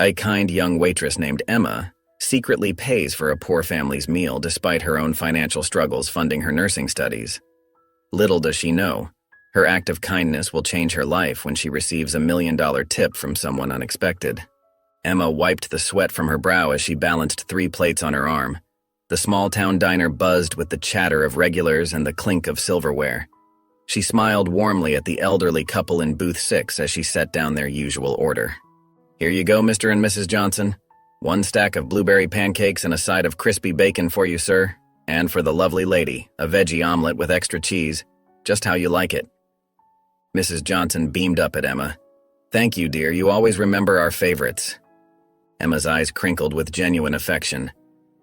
A kind young waitress named Emma secretly pays for a poor family's meal despite her own financial struggles funding her nursing studies. Little does she know, her act of kindness will change her life when she receives a $1 million tip from someone unexpected. Emma wiped the sweat from her brow as she balanced 3 plates on her arm. The small-town diner buzzed with the chatter of regulars and the clink of silverware. She smiled warmly at the elderly couple in booth 6 as she set down their usual order. "Here you go, Mr. and Mrs. Johnson. 1 stack of blueberry pancakes and a side of crispy bacon for you, sir. And for the lovely lady, a veggie omelet with extra cheese, just how you like it." Mrs. Johnson beamed up at Emma. "Thank you, dear. You always remember our favorites." Emma's eyes crinkled with genuine affection.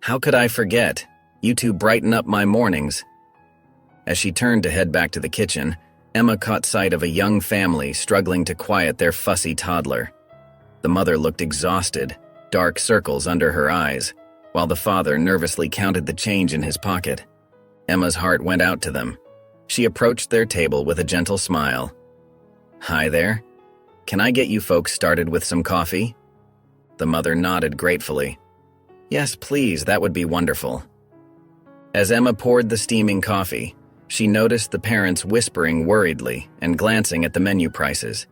"How could I forget? You two brighten up my mornings." As she turned to head back to the kitchen, Emma caught sight of a young family struggling to quiet their fussy toddler. The mother looked exhausted, dark circles under her eyes, while the father nervously counted the change in his pocket. Emma's heart went out to them. She approached their table with a gentle smile. "Hi there. Can I get you folks started with some coffee?" The mother nodded gratefully. "Yes, please, that would be wonderful." As Emma poured the steaming coffee, she noticed the parents whispering worriedly and glancing at the menu prices.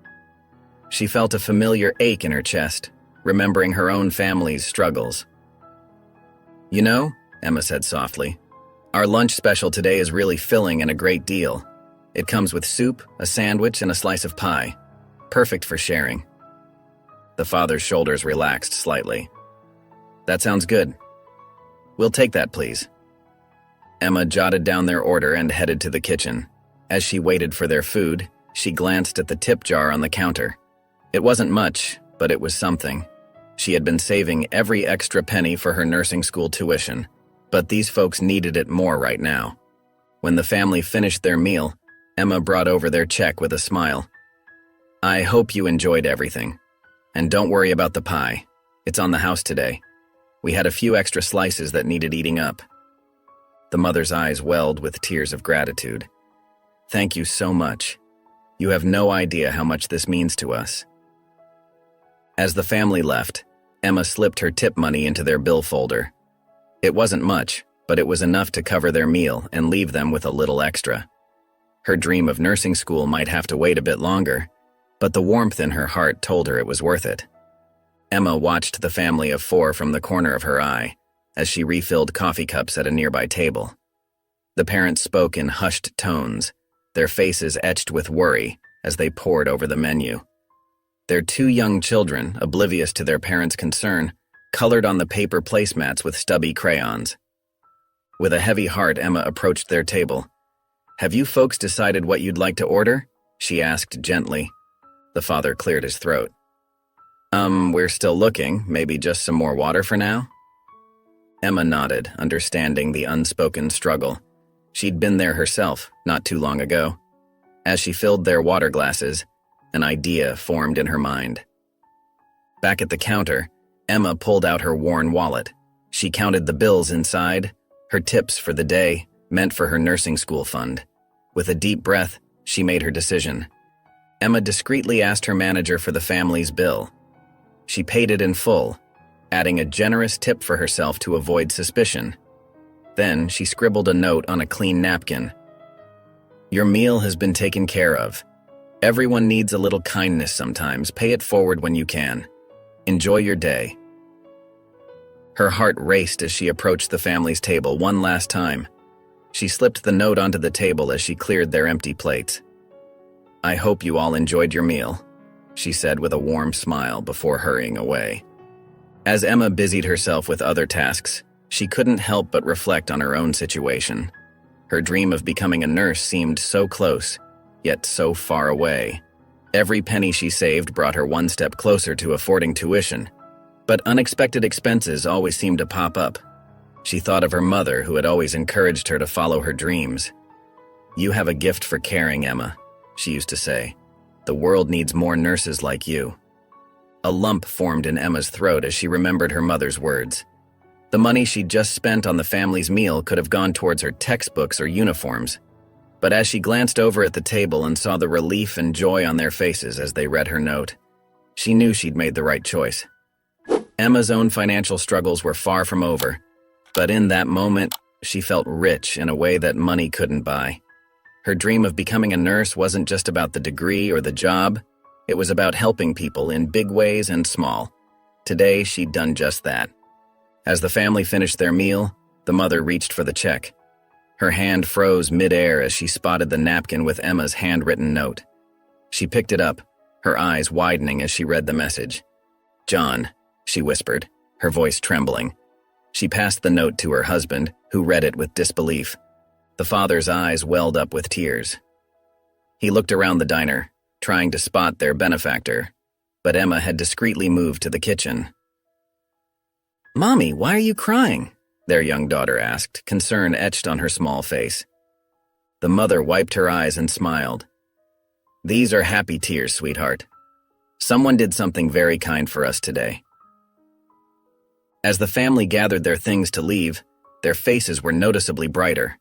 She felt a familiar ache in her chest, remembering her own family's struggles. "You know," Emma said softly, "our lunch special today is really filling and a great deal. It comes with soup, a sandwich, and a slice of pie. Perfect for sharing." The father's shoulders relaxed slightly. "That sounds good. We'll take that, please." Emma jotted down their order and headed to the kitchen. As she waited for their food, she glanced at the tip jar on the counter. It wasn't much, but it was something. She had been saving every extra penny for her nursing school tuition, but these folks needed it more right now. When the family finished their meal, Emma brought over their check with a smile. "I hope you enjoyed everything. And don't worry about the pie. It's on the house today. We had a few extra slices that needed eating up." The mother's eyes welled with tears of gratitude. "Thank you so much. You have no idea how much this means to us." As the family left, Emma slipped her tip money into their bill folder. It wasn't much, but it was enough to cover their meal and leave them with a little extra. Her dream of nursing school might have to wait a bit longer, but the warmth in her heart told her it was worth it. Emma watched the family of 4 from the corner of her eye as she refilled coffee cups at a nearby table. The parents spoke in hushed tones, their faces etched with worry as they pored over the menu. Their 2 young children, oblivious to their parents' concern, colored on the paper placemats with stubby crayons. With a heavy heart, Emma approached their table. "Have you folks decided what you'd like to order?" she asked gently. The father cleared his throat. We're still looking. Maybe just some more water for now?" Emma nodded, understanding the unspoken struggle. She'd been there herself, not too long ago. As she filled their water glasses, an idea formed in her mind. Back at the counter, Emma pulled out her worn wallet. She counted the bills inside, her tips for the day, meant for her nursing school fund. With a deep breath, she made her decision. Emma discreetly asked her manager for the family's bill. She paid it in full, adding a generous tip for herself to avoid suspicion. Then she scribbled a note on a clean napkin. "Your meal has been taken care of. Everyone needs a little kindness sometimes. Pay it forward when you can. Enjoy your day." Her heart raced as she approached the family's table one last time. She slipped the note onto the table as she cleared their empty plates. "I hope you all enjoyed your meal," she said with a warm smile before hurrying away. As Emma busied herself with other tasks, she couldn't help but reflect on her own situation. Her dream of becoming a nurse seemed so close, yet so far away. Every penny she saved brought her one step closer to affording tuition, but unexpected expenses always seemed to pop up. She thought of her mother, who had always encouraged her to follow her dreams. "You have a gift for caring, Emma," she used to say. "The world needs more nurses like you." A lump formed in Emma's throat as she remembered her mother's words. The money she'd just spent on the family's meal could have gone towards her textbooks or uniforms. But as she glanced over at the table and saw the relief and joy on their faces as they read her note, she knew she'd made the right choice. Emma's own financial struggles were far from over, but in that moment, she felt rich in a way that money couldn't buy. Her dream of becoming a nurse wasn't just about the degree or the job, it was about helping people in big ways and small. Today, she'd done just that. As the family finished their meal, the mother reached for the check. Her hand froze mid-air as she spotted the napkin with Emma's handwritten note. She picked it up, her eyes widening as she read the message. "John," she whispered, her voice trembling. She passed the note to her husband, who read it with disbelief. The father's eyes welled up with tears. He looked around the diner, trying to spot their benefactor, but Emma had discreetly moved to the kitchen. "Mommy, why are you crying?" their young daughter asked, concern etched on her small face. The mother wiped her eyes and smiled. "These are happy tears, sweetheart. Someone did something very kind for us today." As the family gathered their things to leave, their faces were noticeably brighter.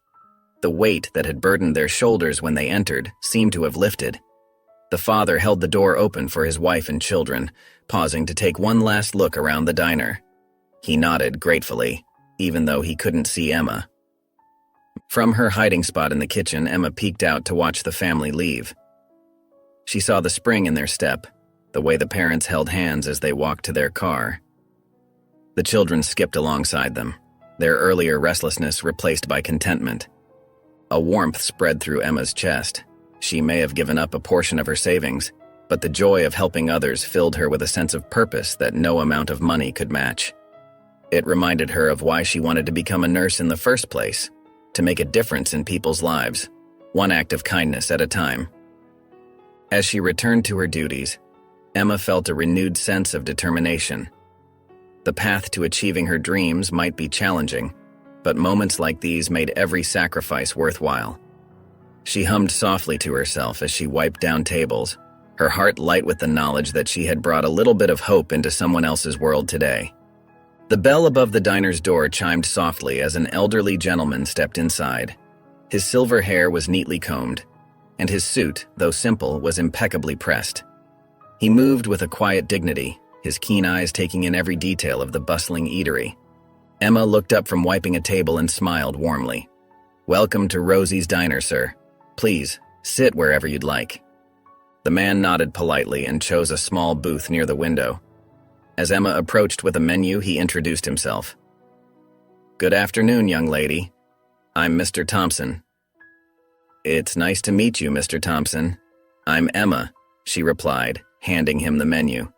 The weight that had burdened their shoulders when they entered seemed to have lifted. The father held the door open for his wife and children, pausing to take one last look around the diner. He nodded gratefully, even though he couldn't see Emma. From her hiding spot in the kitchen, Emma peeked out to watch the family leave. She saw the spring in their step, the way the parents held hands as they walked to their car. The children skipped alongside them, their earlier restlessness replaced by contentment. A warmth spread through Emma's chest. She may have given up a portion of her savings, but the joy of helping others filled her with a sense of purpose that no amount of money could match. It reminded her of why she wanted to become a nurse in the first place, to make a difference in people's lives, one act of kindness at a time. As she returned to her duties, Emma felt a renewed sense of determination. The path to achieving her dreams might be challenging, but moments like these made every sacrifice worthwhile. She hummed softly to herself as she wiped down tables, her heart light with the knowledge that she had brought a little bit of hope into someone else's world today. The bell above the diner's door chimed softly as an elderly gentleman stepped inside. His silver hair was neatly combed, and his suit, though simple, was impeccably pressed. He moved with a quiet dignity, his keen eyes taking in every detail of the bustling eatery. Emma looked up from wiping a table and smiled warmly. "Welcome to Rosie's Diner, sir. Please, sit wherever you'd like." The man nodded politely and chose a small booth near the window. As Emma approached with a menu, he introduced himself. "Good afternoon, young lady. I'm Mr. Thompson." "It's nice to meet you, Mr. Thompson. I'm Emma," she replied, handing him the menu.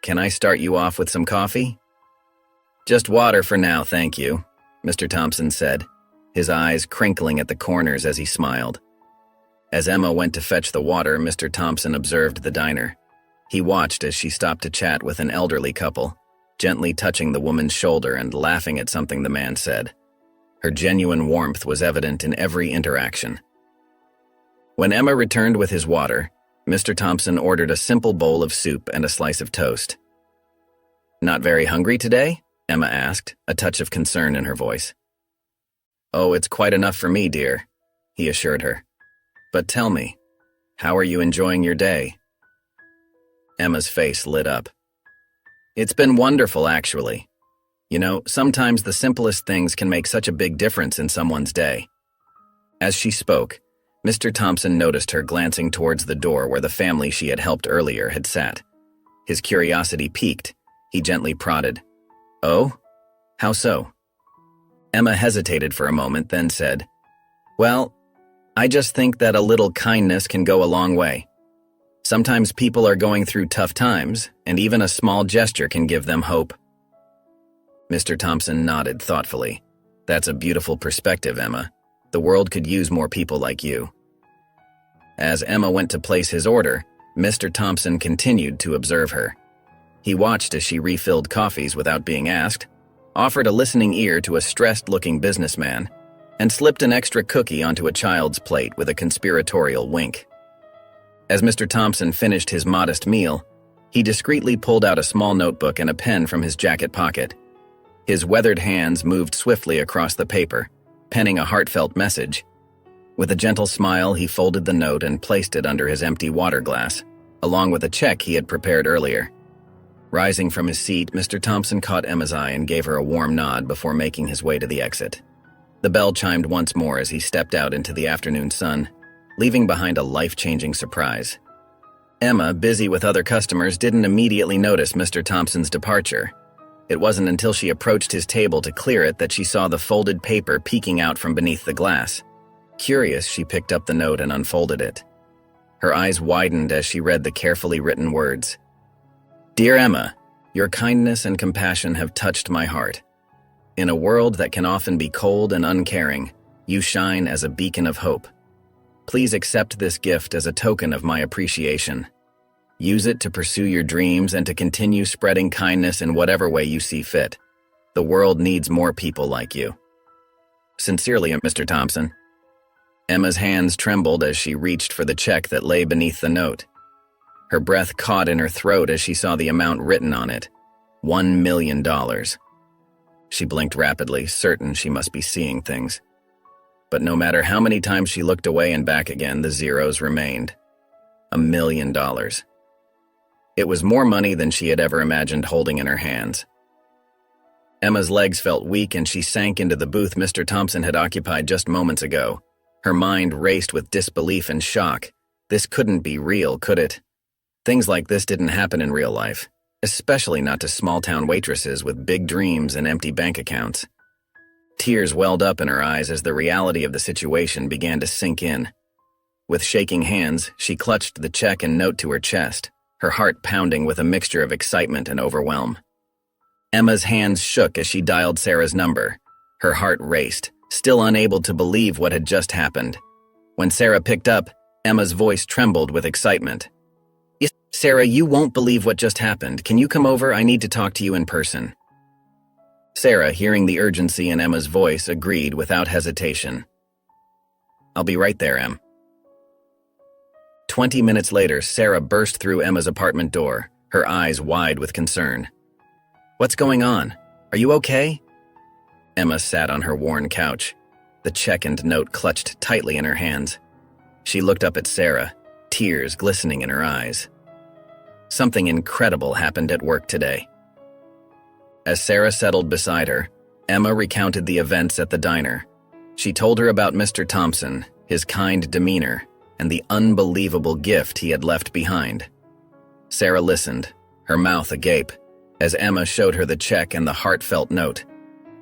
"Can I start you off with some coffee?" "Just water for now, thank you," Mr. Thompson said, his eyes crinkling at the corners as he smiled. As Emma went to fetch the water, Mr. Thompson observed the diner. He watched as she stopped to chat with an elderly couple, gently touching the woman's shoulder and laughing at something the man said. Her genuine warmth was evident in every interaction. When Emma returned with his water, Mr. Thompson ordered a simple bowl of soup and a slice of toast. "Not very hungry today?" Emma asked, a touch of concern in her voice. "Oh, it's quite enough for me, dear," he assured her. "But tell me, how are you enjoying your day?" Emma's face lit up. "It's been wonderful, actually. You know, sometimes the simplest things can make such a big difference in someone's day." As she spoke, Mr. Thompson noticed her glancing towards the door where the family she had helped earlier had sat. His curiosity piqued. He gently prodded. "Oh? How so?" Emma hesitated for a moment, then said, "Well, I just think that a little kindness can go a long way. Sometimes people are going through tough times, and even a small gesture can give them hope." Mr. Thompson nodded thoughtfully. "That's a beautiful perspective, Emma. The world could use more people like you." As Emma went to place his order, Mr. Thompson continued to observe her. He watched as she refilled coffees without being asked, offered a listening ear to a stressed-looking businessman, and slipped an extra cookie onto a child's plate with a conspiratorial wink. As Mr. Thompson finished his modest meal, he discreetly pulled out a small notebook and a pen from his jacket pocket. His weathered hands moved swiftly across the paper, penning a heartfelt message. With a gentle smile, he folded the note and placed it under his empty water glass, along with a check he had prepared earlier. Rising from his seat, Mr. Thompson caught Emma's eye and gave her a warm nod before making his way to the exit. The bell chimed once more as he stepped out into the afternoon sun, leaving behind a life-changing surprise. Emma, busy with other customers, didn't immediately notice Mr. Thompson's departure. It wasn't until she approached his table to clear it that she saw the folded paper peeking out from beneath the glass. Curious, she picked up the note and unfolded it. Her eyes widened as she read the carefully written words. "Dear Emma, your kindness and compassion have touched my heart. In a world that can often be cold and uncaring, you shine as a beacon of hope. Please accept this gift as a token of my appreciation. Use it to pursue your dreams and to continue spreading kindness in whatever way you see fit. The world needs more people like you. Sincerely, Mr. Thompson." Emma's hands trembled as she reached for the check that lay beneath the note. Her breath caught in her throat as she saw the amount written on it, $1 million. She blinked rapidly, certain she must be seeing things. But no matter how many times she looked away and back again, the zeros remained. $1 million. It was more money than she had ever imagined holding in her hands. Emma's legs felt weak and she sank into the booth Mr. Thompson had occupied just moments ago. Her mind raced with disbelief and shock. This couldn't be real, could it? Things like this didn't happen in real life, especially not to small-town waitresses with big dreams and empty bank accounts. Tears welled up in her eyes as the reality of the situation began to sink in. With shaking hands, she clutched the check and note to her chest, her heart pounding with a mixture of excitement and overwhelm. Emma's hands shook as she dialed Sarah's number. Her heart raced, still unable to believe what had just happened. When Sarah picked up, Emma's voice trembled with excitement. "Yes, Sarah, you won't believe what just happened. Can you come over? I need to talk to you in person." Sarah, hearing the urgency in Emma's voice, agreed without hesitation. "I'll be right there, Em." 20 minutes later, Sarah burst through Emma's apartment door, her eyes wide with concern. "What's going on? Are you okay?" Emma sat on her worn couch, the check and note clutched tightly in her hands. She looked up at Sarah, tears glistening in her eyes. Something incredible happened at work today. As Sarah settled beside her, Emma recounted the events at the diner. She told her about Mr. Thompson, his kind demeanor, and the unbelievable gift he had left behind. Sarah listened, her mouth agape, as Emma showed her the check and the heartfelt note.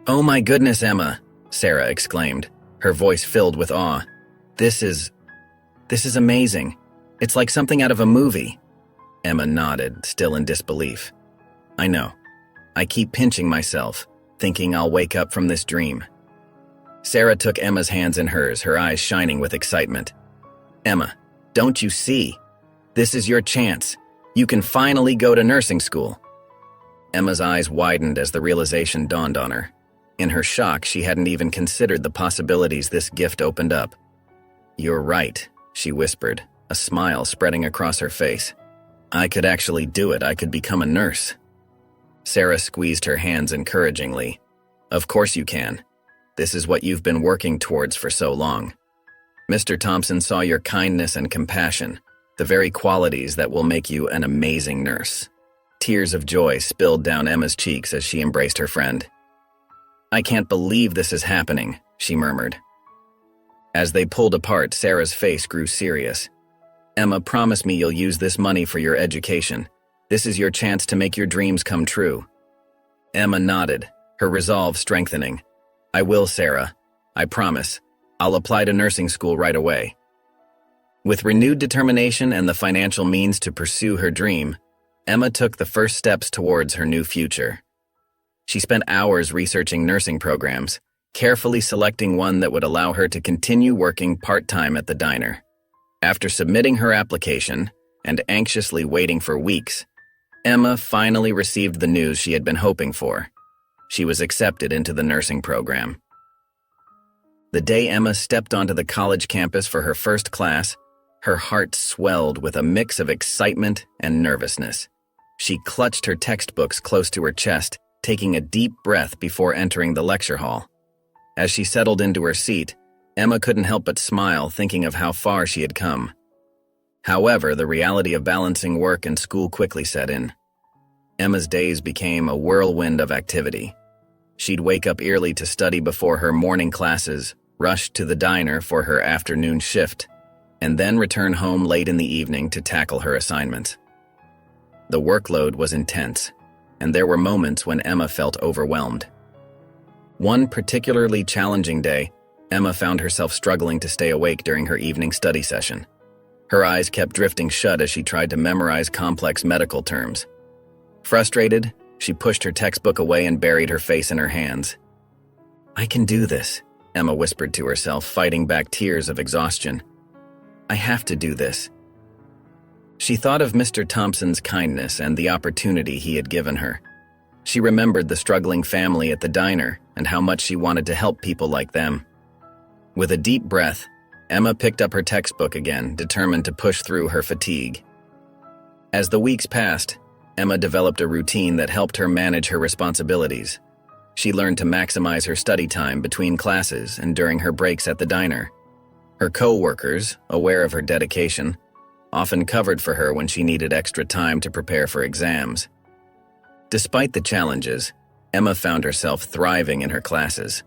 "Oh my goodness, Emma," Sarah exclaimed, her voice filled with awe. This is amazing. It's like something out of a movie." Emma nodded, still in disbelief. "I know. I keep pinching myself, thinking I'll wake up from this dream." Sarah took Emma's hands in hers, her eyes shining with excitement. "Emma, don't you see? This is your chance. You can finally go to nursing school." Emma's eyes widened as the realization dawned on her. In her shock, she hadn't even considered the possibilities this gift opened up. "You're right," she whispered, a smile spreading across her face. "I could actually do it. I could become a nurse." Sarah squeezed her hands encouragingly. "Of course you can. This is what you've been working towards for so long. Mr. Thompson saw your kindness and compassion, the very qualities that will make you an amazing nurse." Tears of joy spilled down Emma's cheeks as she embraced her friend. "I can't believe this is happening," she murmured. As they pulled apart, Sarah's face grew serious. "Emma, promise me you'll use this money for your education. This is your chance to make your dreams come true." Emma nodded, her resolve strengthening. "I will, Sarah. I promise. I'll apply to nursing school right away." With renewed determination and the financial means to pursue her dream, Emma took the first steps towards her new future. She spent hours researching nursing programs, carefully selecting one that would allow her to continue working part-time at the diner. After submitting her application and anxiously waiting for weeks, Emma finally received the news she had been hoping for. She was accepted into the nursing program. The day Emma stepped onto the college campus for her first class, her heart swelled with a mix of excitement and nervousness. She clutched her textbooks close to her chest, taking a deep breath before entering the lecture hall. As she settled into her seat, Emma couldn't help but smile, thinking of how far she had come. However, the reality of balancing work and school quickly set in. Emma's days became a whirlwind of activity. She'd wake up early to study before her morning classes, rush to the diner for her afternoon shift, and then return home late in the evening to tackle her assignments. The workload was intense, and there were moments when Emma felt overwhelmed. One particularly challenging day, Emma found herself struggling to stay awake during her evening study session. Her eyes kept drifting shut as she tried to memorize complex medical terms. Frustrated, she pushed her textbook away and buried her face in her hands. "I can do this," Emma whispered to herself, fighting back tears of exhaustion. "I have to do this." She thought of Mr. Thompson's kindness and the opportunity he had given her. She remembered the struggling family at the diner and how much she wanted to help people like them. With a deep breath, Emma picked up her textbook again, determined to push through her fatigue. As the weeks passed, Emma developed a routine that helped her manage her responsibilities. She learned to maximize her study time between classes and during her breaks at the diner. Her co-workers, aware of her dedication, often covered for her when she needed extra time to prepare for exams. Despite the challenges, Emma found herself thriving in her classes.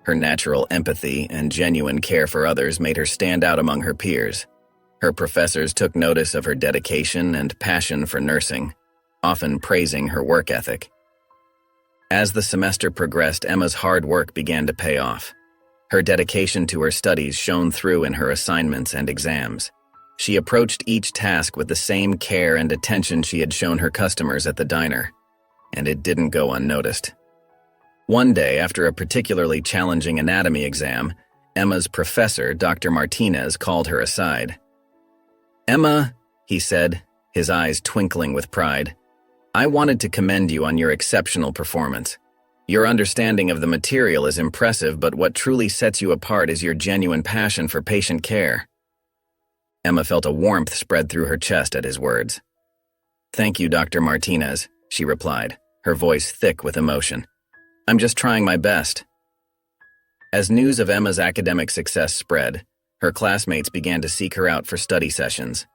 Her natural empathy and genuine care for others made her stand out among her peers. Her professors took notice of her dedication and passion for nursing, often praising her work ethic. As the semester progressed, Emma's hard work began to pay off. Her dedication to her studies shone through in her assignments and exams. She approached each task with the same care and attention she had shown her customers at the diner, and it didn't go unnoticed. One day, after a particularly challenging anatomy exam, Emma's professor, Dr. Martinez, called her aside. "Emma," he said, his eyes twinkling with pride, "I wanted to commend you on your exceptional performance. Your understanding of the material is impressive, but what truly sets you apart is your genuine passion for patient care." Emma felt a warmth spread through her chest at his words. "Thank you, Dr. Martinez," she replied, her voice thick with emotion. "I'm just trying my best." As news of Emma's academic success spread, her classmates began to seek her out for study sessions.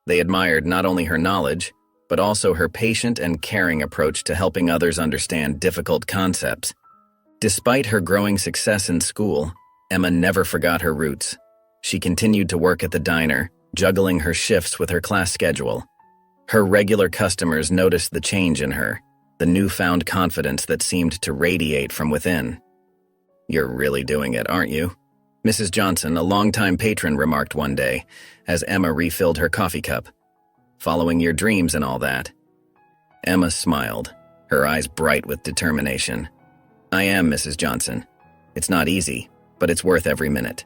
They admired not only her knowledge, but also her patient and caring approach to helping others understand difficult concepts. Despite her growing success in school, Emma never forgot her roots. She continued to work at the diner, juggling her shifts with her class schedule. Her regular customers noticed the change in her, the newfound confidence that seemed to radiate from within. "You're really doing it, aren't you?" Mrs. Johnson, a longtime patron, remarked one day as Emma refilled her coffee cup. "Following your dreams and all that." Emma smiled, her eyes bright with determination. "I am, Mrs. Johnson. It's not easy, but it's worth every minute."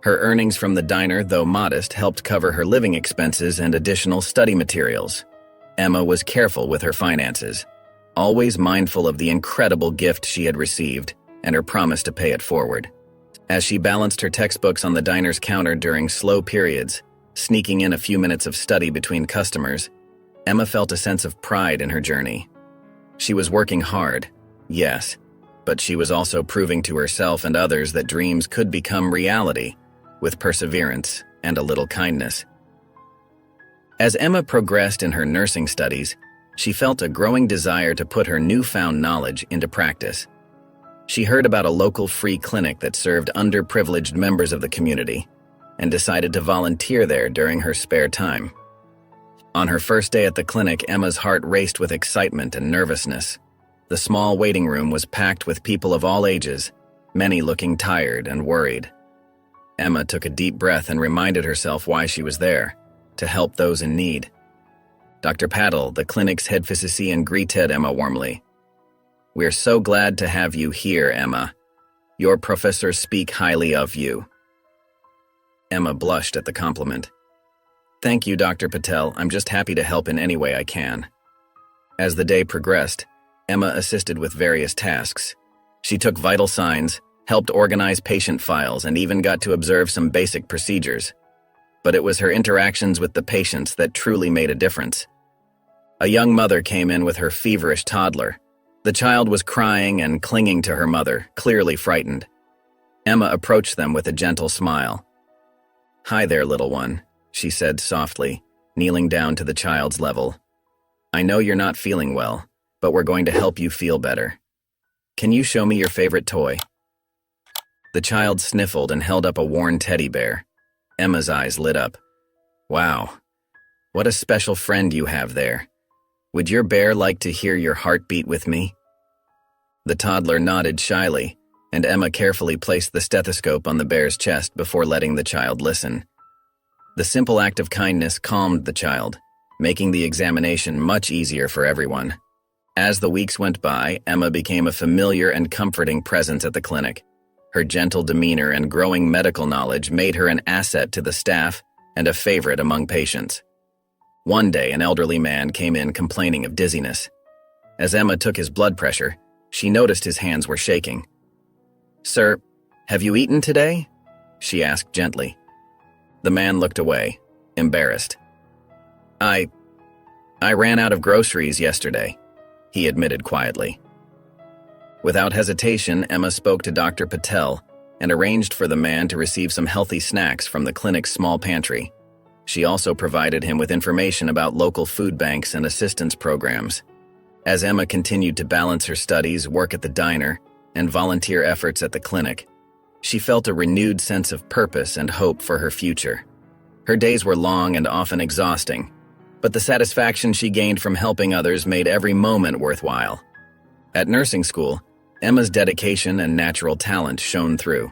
Her earnings from the diner, though modest, helped cover her living expenses and additional study materials. Emma was careful with her finances, always mindful of the incredible gift she had received and her promise to pay it forward. As she balanced her textbooks on the diner's counter during slow periods, sneaking in a few minutes of study between customers, Emma felt a sense of pride in her journey. She was working hard, yes, but she was also proving to herself and others that dreams could become reality, with perseverance and a little kindness. As Emma progressed in her nursing studies, she felt a growing desire to put her newfound knowledge into practice. She heard about a local free clinic that served underprivileged members of the community and decided to volunteer there during her spare time. On her first day at the clinic, Emma's heart raced with excitement and nervousness. The small waiting room was packed with people of all ages, many looking tired and worried. Emma took a deep breath and reminded herself why she was there, to help those in need. Dr. Paddle, the clinic's head physician, greeted Emma warmly. "We're so glad to have you here, Emma. Your professors speak highly of you." Emma blushed at the compliment. "Thank you, Dr. Patel. I'm just happy to help in any way I can." As the day progressed, Emma assisted with various tasks. She took vital signs, helped organize patient files, and even got to observe some basic procedures. But it was her interactions with the patients that truly made a difference. A young mother came in with her feverish toddler. The child was crying and clinging to her mother, clearly frightened. Emma approached them with a gentle smile. "Hi there, little one," she said softly, kneeling down to the child's level. I know you're not feeling well, but we're going to help you feel better. Can you show me your favorite toy?" The child sniffled and held up a worn teddy bear. Emma's eyes lit up. "Wow, what a special friend you have there. Would your bear like to hear your heartbeat with me?" The toddler nodded shyly, and Emma carefully placed the stethoscope on the bear's chest before letting the child listen. The simple act of kindness calmed the child, making the examination much easier for everyone. As the weeks went by, Emma became a familiar and comforting presence at the clinic. Her gentle demeanor and growing medical knowledge made her an asset to the staff and a favorite among patients. One day, an elderly man came in complaining of dizziness. As Emma took his blood pressure, she noticed his hands were shaking. "Sir, have you eaten today?" she asked gently. The man looked away, embarrassed. I ran out of groceries yesterday," he admitted quietly. Without hesitation, Emma spoke to Dr. Patel and arranged for the man to receive some healthy snacks from the clinic's small pantry. She also provided him with information about local food banks and assistance programs. As Emma continued to balance her studies, work at the diner, and volunteer efforts at the clinic, she felt a renewed sense of purpose and hope for her future. Her days were long and often exhausting, but the satisfaction she gained from helping others made every moment worthwhile. At nursing school, Emma's dedication and natural talent shone through.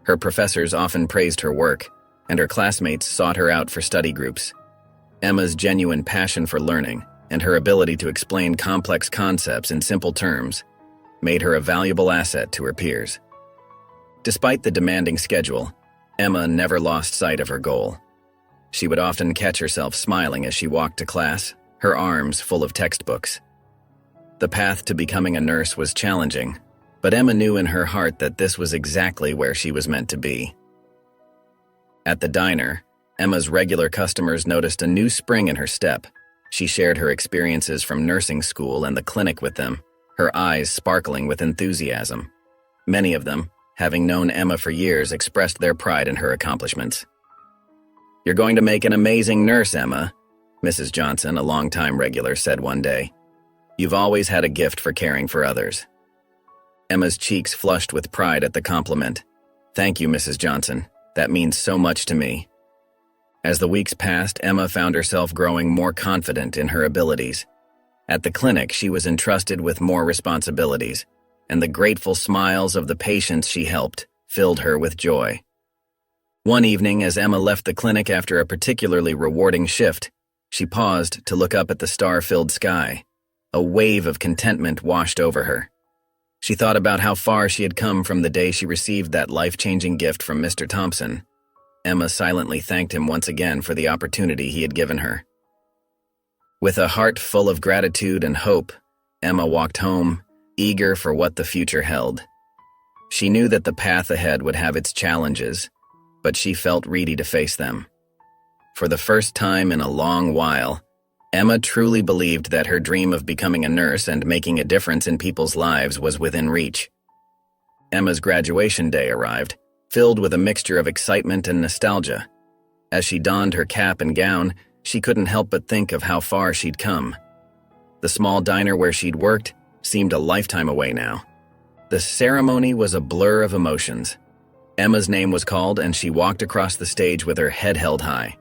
Her professors often praised her work, and her classmates sought her out for study groups. Emma's genuine passion for learning and her ability to explain complex concepts in simple terms made her a valuable asset to her peers. Despite the demanding schedule, Emma never lost sight of her goal. She would often catch herself smiling as she walked to class, her arms full of textbooks. The path to becoming a nurse was challenging, but Emma knew in her heart that this was exactly where she was meant to be. At the diner, Emma's regular customers noticed a new spring in her step. She shared her experiences from nursing school and the clinic with them, her eyes sparkling with enthusiasm. Many of them, having known Emma for years, expressed their pride in her accomplishments. "You're going to make an amazing nurse, Emma," Mrs. Johnson, a longtime regular, said one day. "You've always had a gift for caring for others." Emma's cheeks flushed with pride at the compliment. "Thank you, Mrs. Johnson. That means so much to me." As the weeks passed, Emma found herself growing more confident in her abilities. At the clinic, she was entrusted with more responsibilities, and the grateful smiles of the patients she helped filled her with joy. One evening, as Emma left the clinic after a particularly rewarding shift, she paused to look up at the star-filled sky. A wave of contentment washed over her. She thought about how far she had come from the day she received that life-changing gift from Mr. Thompson. Emma silently thanked him once again for the opportunity he had given her. With a heart full of gratitude and hope, Emma walked home, eager for what the future held. She knew that the path ahead would have its challenges, but she felt ready to face them. For the first time in a long while, Emma truly believed that her dream of becoming a nurse and making a difference in people's lives was within reach. Emma's graduation day arrived, filled with a mixture of excitement and nostalgia. As she donned her cap and gown, she couldn't help but think of how far she'd come. The small diner where she'd worked seemed a lifetime away now. The ceremony was a blur of emotions. Emma's name was called, and she walked across the stage with her head held high.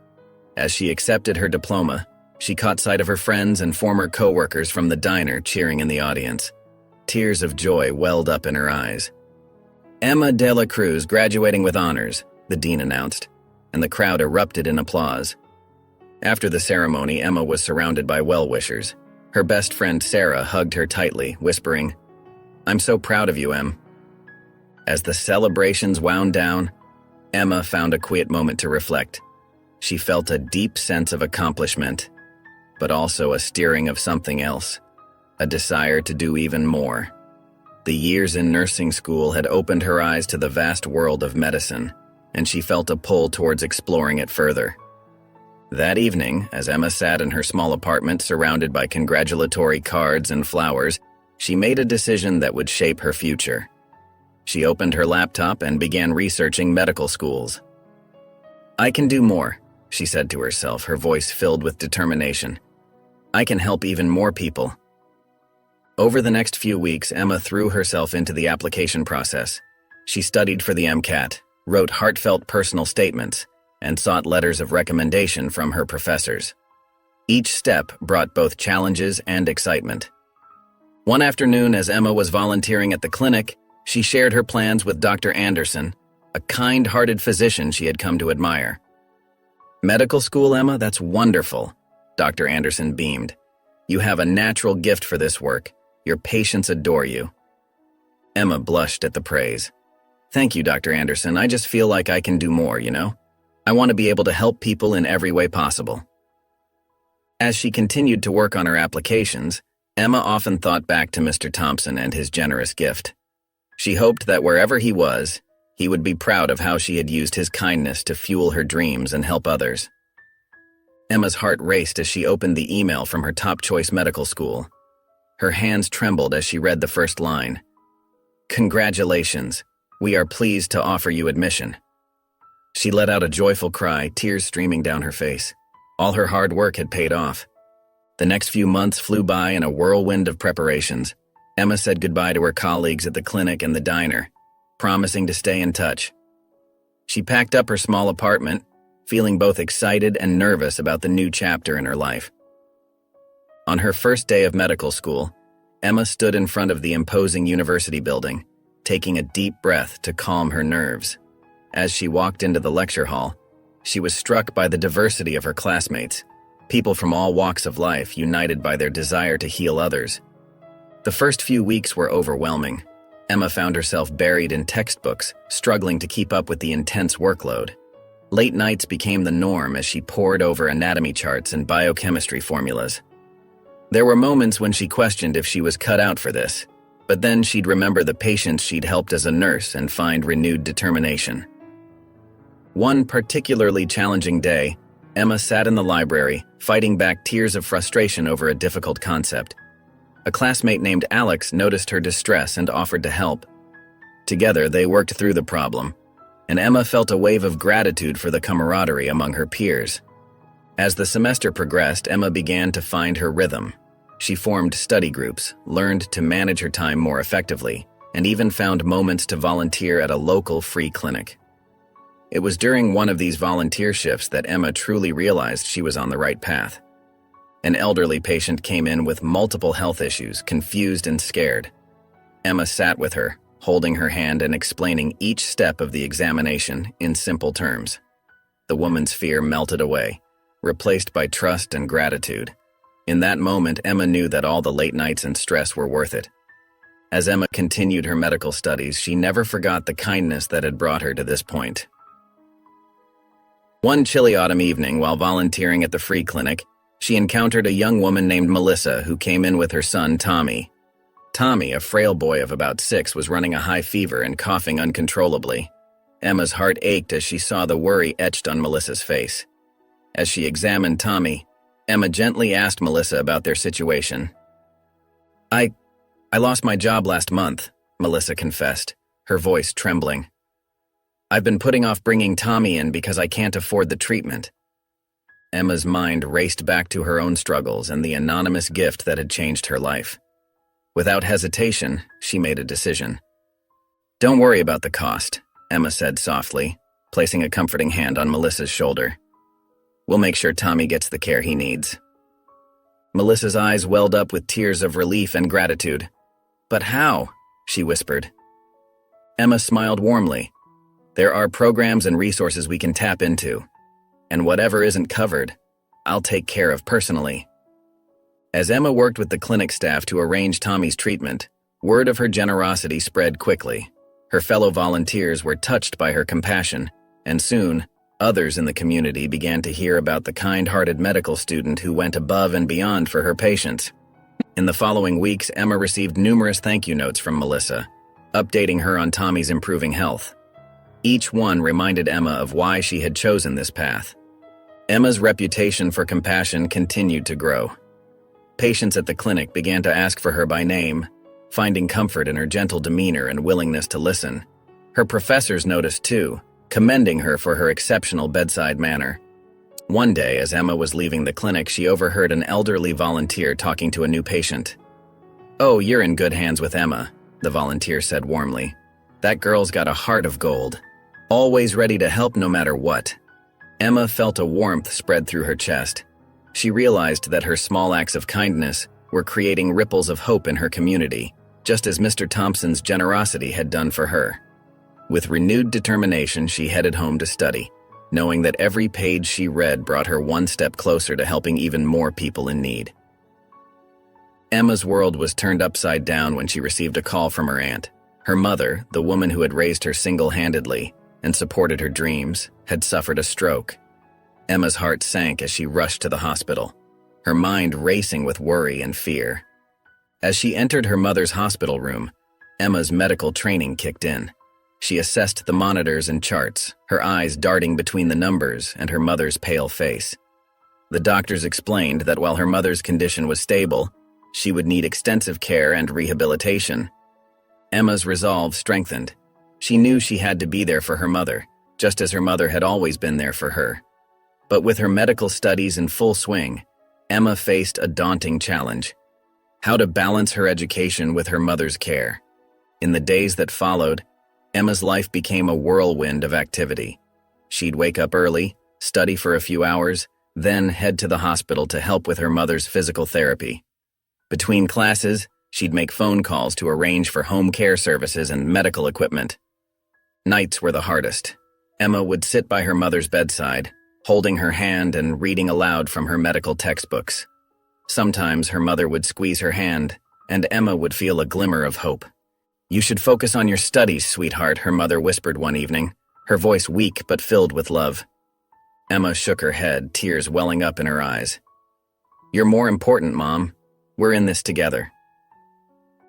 As she accepted her diploma, she caught sight of her friends and former co-workers from the diner cheering in the audience. Tears of joy welled up in her eyes. "Emma de la Cruz graduating with honors," the dean announced, and the crowd erupted in applause. After the ceremony, Emma was surrounded by well-wishers. Her best friend Sarah hugged her tightly, whispering, "I'm so proud of you, Em." As the celebrations wound down, Emma found a quiet moment to reflect. She felt a deep sense of accomplishment, but also a stirring of something else, a desire to do even more. The years in nursing school had opened her eyes to the vast world of medicine, and she felt a pull towards exploring it further. That evening, as Emma sat in her small apartment surrounded by congratulatory cards and flowers, she made a decision that would shape her future. She opened her laptop and began researching medical schools. "I can do more," she said to herself, her voice filled with determination. I can help even more people." Over the next few weeks, Emma threw herself into the application process. She studied for the MCAT, wrote heartfelt personal statements, and sought letters of recommendation from her professors. Each step brought both challenges and excitement. One afternoon, as Emma was volunteering at the clinic, she shared her plans with Dr. Anderson, a kind-hearted physician she had come to admire. "Medical school, Emma? That's wonderful," Dr. Anderson beamed. "You have a natural gift for this work. Your patients adore you." Emma blushed at the praise. "Thank you, Dr. Anderson. I just feel like I can do more, you know? I want to be able to help people in every way possible." As she continued to work on her applications, Emma often thought back to Mr. Thompson and his generous gift. She hoped that wherever he was, he would be proud of how she had used his kindness to fuel her dreams and help others. Emma's heart raced as she opened the email from her top-choice medical school. Her hands trembled as she read the first line. "Congratulations. We are pleased to offer you admission." She let out a joyful cry, tears streaming down her face. All her hard work had paid off. The next few months flew by in a whirlwind of preparations. Emma said goodbye to her colleagues at the clinic and the diner, promising to stay in touch. She packed up her small apartment, feeling both excited and nervous about the new chapter in her life. On her first day of medical school, Emma stood in front of the imposing university building, taking a deep breath to calm her nerves. As she walked into the lecture hall, she was struck by the diversity of her classmates, people from all walks of life united by their desire to heal others. The first few weeks were overwhelming. Emma found herself buried in textbooks, struggling to keep up with the intense workload. Late nights became the norm as she pored over anatomy charts and biochemistry formulas. There were moments when she questioned if she was cut out for this, but then she'd remember the patients she'd helped as a nurse and find renewed determination. One particularly challenging day, Emma sat in the library, fighting back tears of frustration over a difficult concept. A classmate named Alex noticed her distress and offered to help. Together, they worked through the problem, and Emma felt a wave of gratitude for the camaraderie among her peers. As the semester progressed, Emma began to find her rhythm. She formed study groups, learned to manage her time more effectively, and even found moments to volunteer at a local free clinic. It was during one of these volunteer shifts that Emma truly realized she was on the right path. An elderly patient came in with multiple health issues, confused and scared. Emma sat with her, holding her hand and explaining each step of the examination in simple terms. The woman's fear melted away, replaced by trust and gratitude. In that moment, Emma knew that all the late nights and stress were worth it. As Emma continued her medical studies, she never forgot the kindness that had brought her to this point. One chilly autumn evening, while volunteering at the free clinic, she encountered a young woman named Melissa who came in with her son, Tommy. Tommy, a frail boy of about 6, was running a high fever and coughing uncontrollably. Emma's heart ached as she saw the worry etched on Melissa's face. As she examined Tommy, Emma gently asked Melissa about their situation. I lost my job last month," Melissa confessed, her voice trembling. "I've been putting off bringing Tommy in because I can't afford the treatment." Emma's mind raced back to her own struggles and the anonymous gift that had changed her life. Without hesitation, she made a decision. "Don't worry about the cost," Emma said softly, placing a comforting hand on Melissa's shoulder. "We'll make sure Tommy gets the care he needs." Melissa's eyes welled up with tears of relief and gratitude. "But how?" she whispered. Emma smiled warmly. "There are programs and resources we can tap into, and whatever isn't covered, I'll take care of personally." As Emma worked with the clinic staff to arrange Tommy's treatment, word of her generosity spread quickly. Her fellow volunteers were touched by her compassion, and soon, others in the community began to hear about the kind-hearted medical student who went above and beyond for her patients. In the following weeks, Emma received numerous thank you notes from Melissa, updating her on Tommy's improving health. Each one reminded Emma of why she had chosen this path. Emma's reputation for compassion continued to grow. Patients at the clinic began to ask for her by name, finding comfort in her gentle demeanor and willingness to listen. Her professors noticed too, commending her for her exceptional bedside manner. One day, as Emma was leaving the clinic, she overheard an elderly volunteer talking to a new patient. "Oh, you're in good hands with Emma," the volunteer said warmly. "That girl's got a heart of gold, always ready to help no matter what." Emma felt a warmth spread through her chest. She realized that her small acts of kindness were creating ripples of hope in her community, just as Mr. Thompson's generosity had done for her. With renewed determination, she headed home to study, knowing that every page she read brought her one step closer to helping even more people in need. Emma's world was turned upside down when she received a call from her aunt. Her mother, the woman who had raised her single-handedly and supported her dreams, had suffered a stroke. Emma's heart sank as she rushed to the hospital, her mind racing with worry and fear. As she entered her mother's hospital room, Emma's medical training kicked in. She assessed the monitors and charts, her eyes darting between the numbers and her mother's pale face. The doctors explained that while her mother's condition was stable, she would need extensive care and rehabilitation. Emma's resolve strengthened. She knew she had to be there for her mother, just as her mother had always been there for her. But with her medical studies in full swing, Emma faced a daunting challenge: how to balance her education with her mother's care. In the days that followed, Emma's life became a whirlwind of activity. She'd wake up early, study for a few hours, then head to the hospital to help with her mother's physical therapy. Between classes, she'd make phone calls to arrange for home care services and medical equipment. Nights were the hardest. Emma would sit by her mother's bedside, holding her hand and reading aloud from her medical textbooks. Sometimes her mother would squeeze her hand, and Emma would feel a glimmer of hope. "You should focus on your studies, sweetheart," her mother whispered one evening, her voice weak but filled with love. Emma shook her head, tears welling up in her eyes. "You're more important, Mom. We're in this together."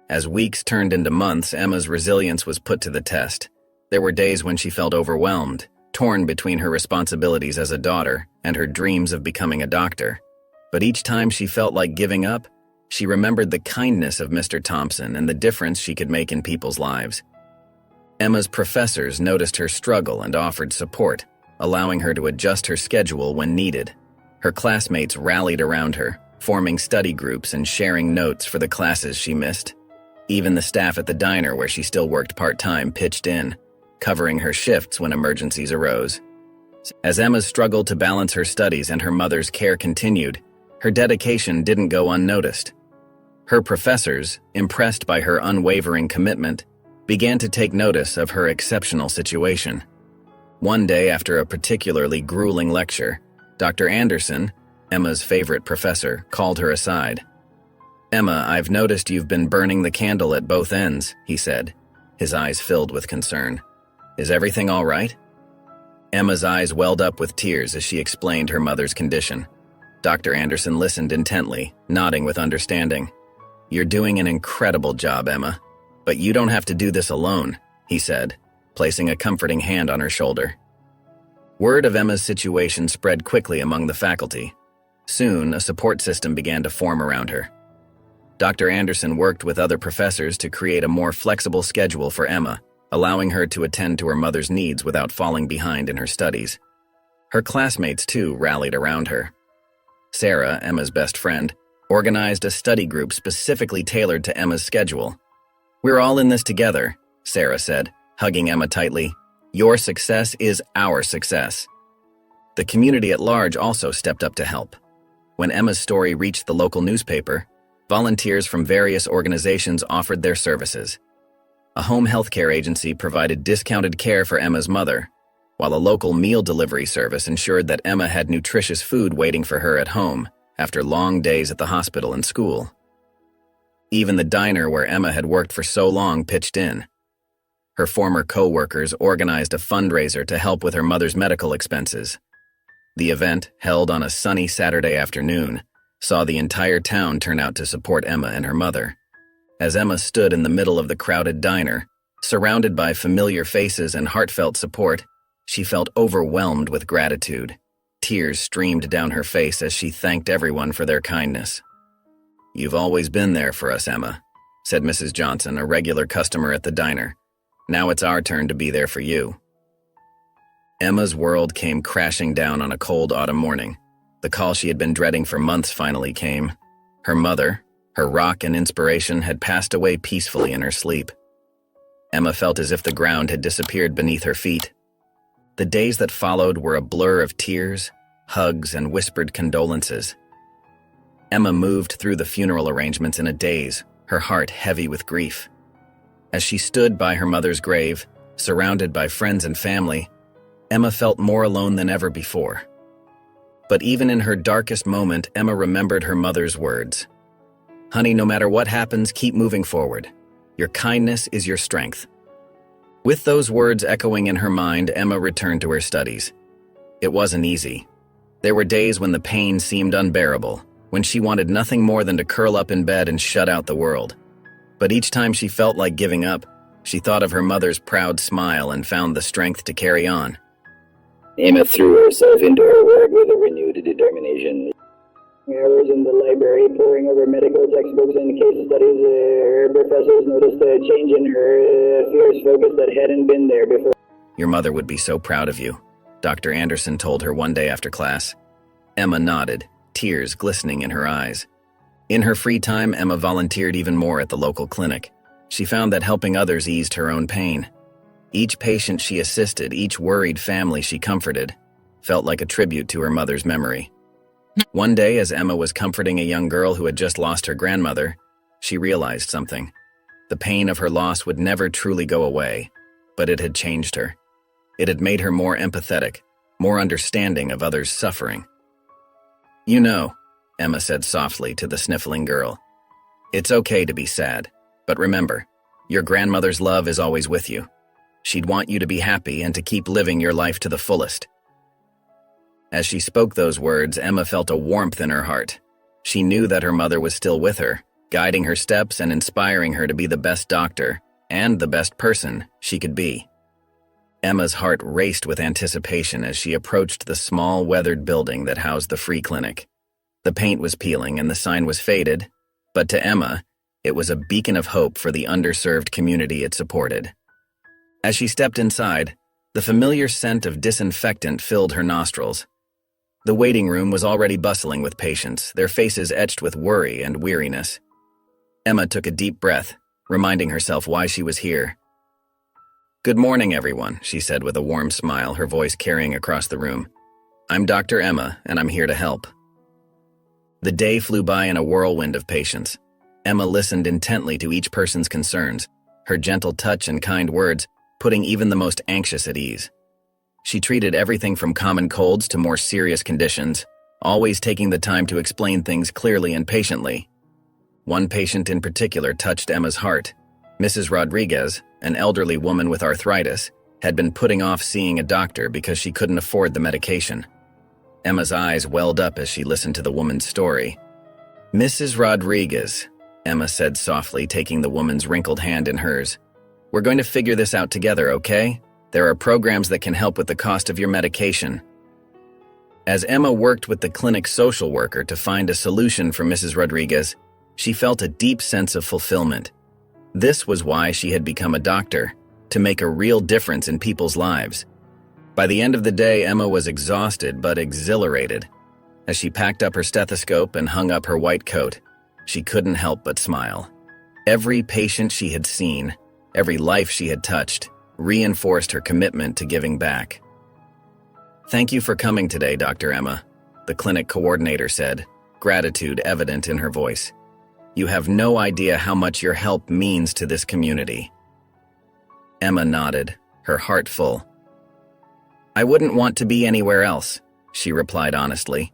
As weeks turned into months, Emma's resilience was put to the test. There were days when she felt overwhelmed, torn between her responsibilities as a daughter and her dreams of becoming a doctor. But each time she felt like giving up, she remembered the kindness of Mr. Thompson and the difference she could make in people's lives. Emma's professors noticed her struggle and offered support, allowing her to adjust her schedule when needed. Her classmates rallied around her, forming study groups and sharing notes for the classes she missed. Even the staff at the diner where she still worked part-time pitched in, covering her shifts when emergencies arose. As Emma's struggle to balance her studies and her mother's care continued, her dedication didn't go unnoticed. Her professors, impressed by her unwavering commitment, began to take notice of her exceptional situation. One day, after a particularly grueling lecture, Dr. Anderson, Emma's favorite professor, called her aside. "Emma, I've noticed you've been burning the candle at both ends," he said, his eyes filled with concern. "Is everything all right?" Emma's eyes welled up with tears as she explained her mother's condition. Dr. Anderson listened intently, nodding with understanding. "You're doing an incredible job, Emma. But you don't have to do this alone," he said, placing a comforting hand on her shoulder. Word of Emma's situation spread quickly among the faculty. Soon, a support system began to form around her. Dr. Anderson worked with other professors to create a more flexible schedule for Emma, allowing her to attend to her mother's needs without falling behind in her studies. Her classmates, too, rallied around her. Sarah, Emma's best friend, organized a study group specifically tailored to Emma's schedule. "We're all in this together," Sarah said, hugging Emma tightly. "Your success is our success." The community at large also stepped up to help. When Emma's story reached the local newspaper, volunteers from various organizations offered their services. A home healthcare agency provided discounted care for Emma's mother, while a local meal delivery service ensured that Emma had nutritious food waiting for her at home after long days at the hospital and school. Even the diner where Emma had worked for so long pitched in. Her former co-workers organized a fundraiser to help with her mother's medical expenses. The event, held on a sunny Saturday afternoon, saw the entire town turn out to support Emma and her mother. As Emma stood in the middle of the crowded diner, surrounded by familiar faces and heartfelt support, she felt overwhelmed with gratitude. Tears streamed down her face as she thanked everyone for their kindness. "You've always been there for us, Emma," said Mrs. Johnson, a regular customer at the diner. "Now it's our turn to be there for you." Emma's world came crashing down on a cold autumn morning. The call she had been dreading for months finally came. Her mother, her rock and inspiration, had passed away peacefully in her sleep. Emma felt as if the ground had disappeared beneath her feet. The days that followed were a blur of tears, hugs, and whispered condolences. Emma moved through the funeral arrangements in a daze, her heart heavy with grief. As she stood by her mother's grave, surrounded by friends and family, Emma felt more alone than ever before. But even in her darkest moment, Emma remembered her mother's words. "Honey, no matter what happens, keep moving forward. Your kindness is your strength." With those words echoing in her mind, Emma returned to her studies. It wasn't easy. There were days when the pain seemed unbearable, when she wanted nothing more than to curl up in bed and shut out the world. But each time she felt like giving up, she thought of her mother's proud smile and found the strength to carry on. Emma threw herself into her work with a renewed determination. Hours in the library, poring over medical textbooks and case studies, her professors noticed a change in her fierce focus that hadn't been there before. "Your mother would be so proud of you," Dr. Anderson told her one day after class. Emma nodded, tears glistening in her eyes. In her free time, Emma volunteered even more at the local clinic. She found that helping others eased her own pain. Each patient she assisted, each worried family she comforted, felt like a tribute to her mother's memory. One day, as Emma was comforting a young girl who had just lost her grandmother, she realized something. The pain of her loss would never truly go away, but it had changed her. It had made her more empathetic, more understanding of others' suffering. "You know," Emma said softly to the sniffling girl, "it's okay to be sad, but remember, your grandmother's love is always with you. She'd want you to be happy and to keep living your life to the fullest." As she spoke those words, Emma felt a warmth in her heart. She knew that her mother was still with her, guiding her steps and inspiring her to be the best doctor and the best person she could be. Emma's heart raced with anticipation as she approached the small, weathered building that housed the free clinic. The paint was peeling and the sign was faded, but to Emma, it was a beacon of hope for the underserved community it supported. As she stepped inside, the familiar scent of disinfectant filled her nostrils. The waiting room was already bustling with patients, their faces etched with worry and weariness. Emma took a deep breath, reminding herself why she was here. "Good morning, everyone," she said with a warm smile, her voice carrying across the room. "I'm Dr. Emma, and I'm here to help." The day flew by in a whirlwind of patients. Emma listened intently to each person's concerns, her gentle touch and kind words putting even the most anxious at ease. She treated everything from common colds to more serious conditions, always taking the time to explain things clearly and patiently. One patient in particular touched Emma's heart. Mrs. Rodriguez, an elderly woman with arthritis, had been putting off seeing a doctor because she couldn't afford the medication. Emma's eyes welled up as she listened to the woman's story. "Mrs. Rodriguez," Emma said softly, taking the woman's wrinkled hand in hers. "We're going to figure this out together, okay? There are programs that can help with the cost of your medication." As Emma worked with the clinic's social worker to find a solution for Mrs. Rodriguez, she felt a deep sense of fulfillment. This was why she had become a doctor, to make a real difference in people's lives. By the end of the day, Emma was exhausted but exhilarated. As she packed up her stethoscope and hung up her white coat, she couldn't help but smile. Every patient she had seen, every life she had touched, reinforced her commitment to giving back. "Thank you for coming today, Dr. Emma," the clinic coordinator said, gratitude evident in her voice. "You have no idea how much your help means to this community." Emma nodded, her heart full. "I wouldn't want to be anywhere else," she replied honestly.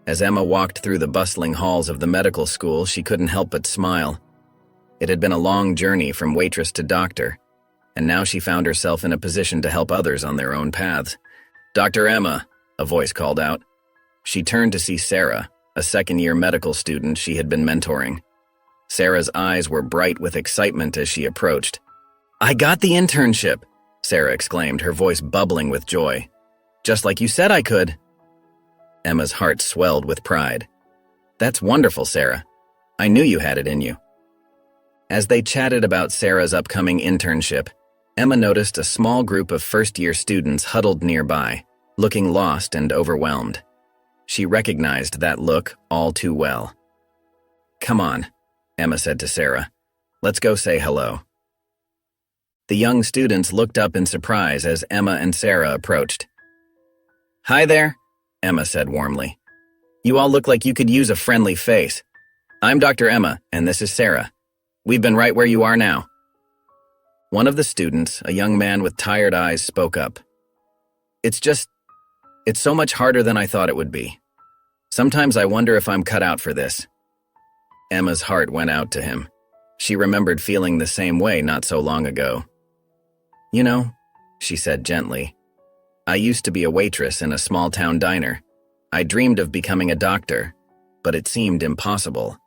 As Emma walked through the bustling halls of the medical school, she couldn't help but smile. It had been a long journey from waitress to doctor, and now she found herself in a position to help others on their own paths. "Dr. Emma," a voice called out. She turned to see Sarah, a second-year medical student she had been mentoring. Sarah's eyes were bright with excitement as she approached. "I got the internship," Sarah exclaimed, her voice bubbling with joy. "Just like you said I could." Emma's heart swelled with pride. "That's wonderful, Sarah. I knew you had it in you." As they chatted about Sarah's upcoming internship, Emma noticed a small group of first-year students huddled nearby, looking lost and overwhelmed. She recognized that look all too well. "Come on," Emma said to Sarah. "Let's go say hello." The young students looked up in surprise as Emma and Sarah approached. "Hi there," Emma said warmly. "You all look like you could use a friendly face. I'm Dr. Emma, and this is Sarah. We've been right where you are now." One of the students, a young man with tired eyes, spoke up. It's so much harder than I thought it would be. Sometimes I wonder if I'm cut out for this." Emma's heart went out to him. She remembered feeling the same way not so long ago. "You know," she said gently, "I used to be a waitress in a small-town diner. I dreamed of becoming a doctor, but it seemed impossible."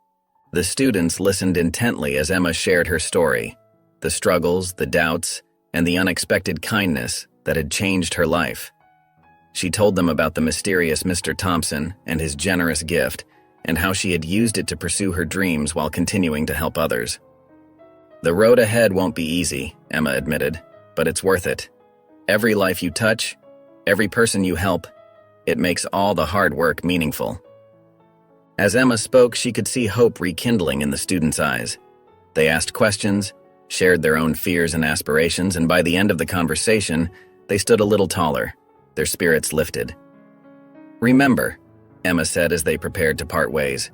The students listened intently as Emma shared her story, the struggles, the doubts, and the unexpected kindness that had changed her life. She told them about the mysterious Mr. Thompson and his generous gift, and how she had used it to pursue her dreams while continuing to help others. "The road ahead won't be easy," Emma admitted, "but it's worth it. Every life you touch, every person you help, it makes all the hard work meaningful." As Emma spoke, she could see hope rekindling in the students' eyes. They asked questions, shared their own fears and aspirations, and by the end of the conversation, they stood a little taller, their spirits lifted. "Remember," Emma said as they prepared to part ways,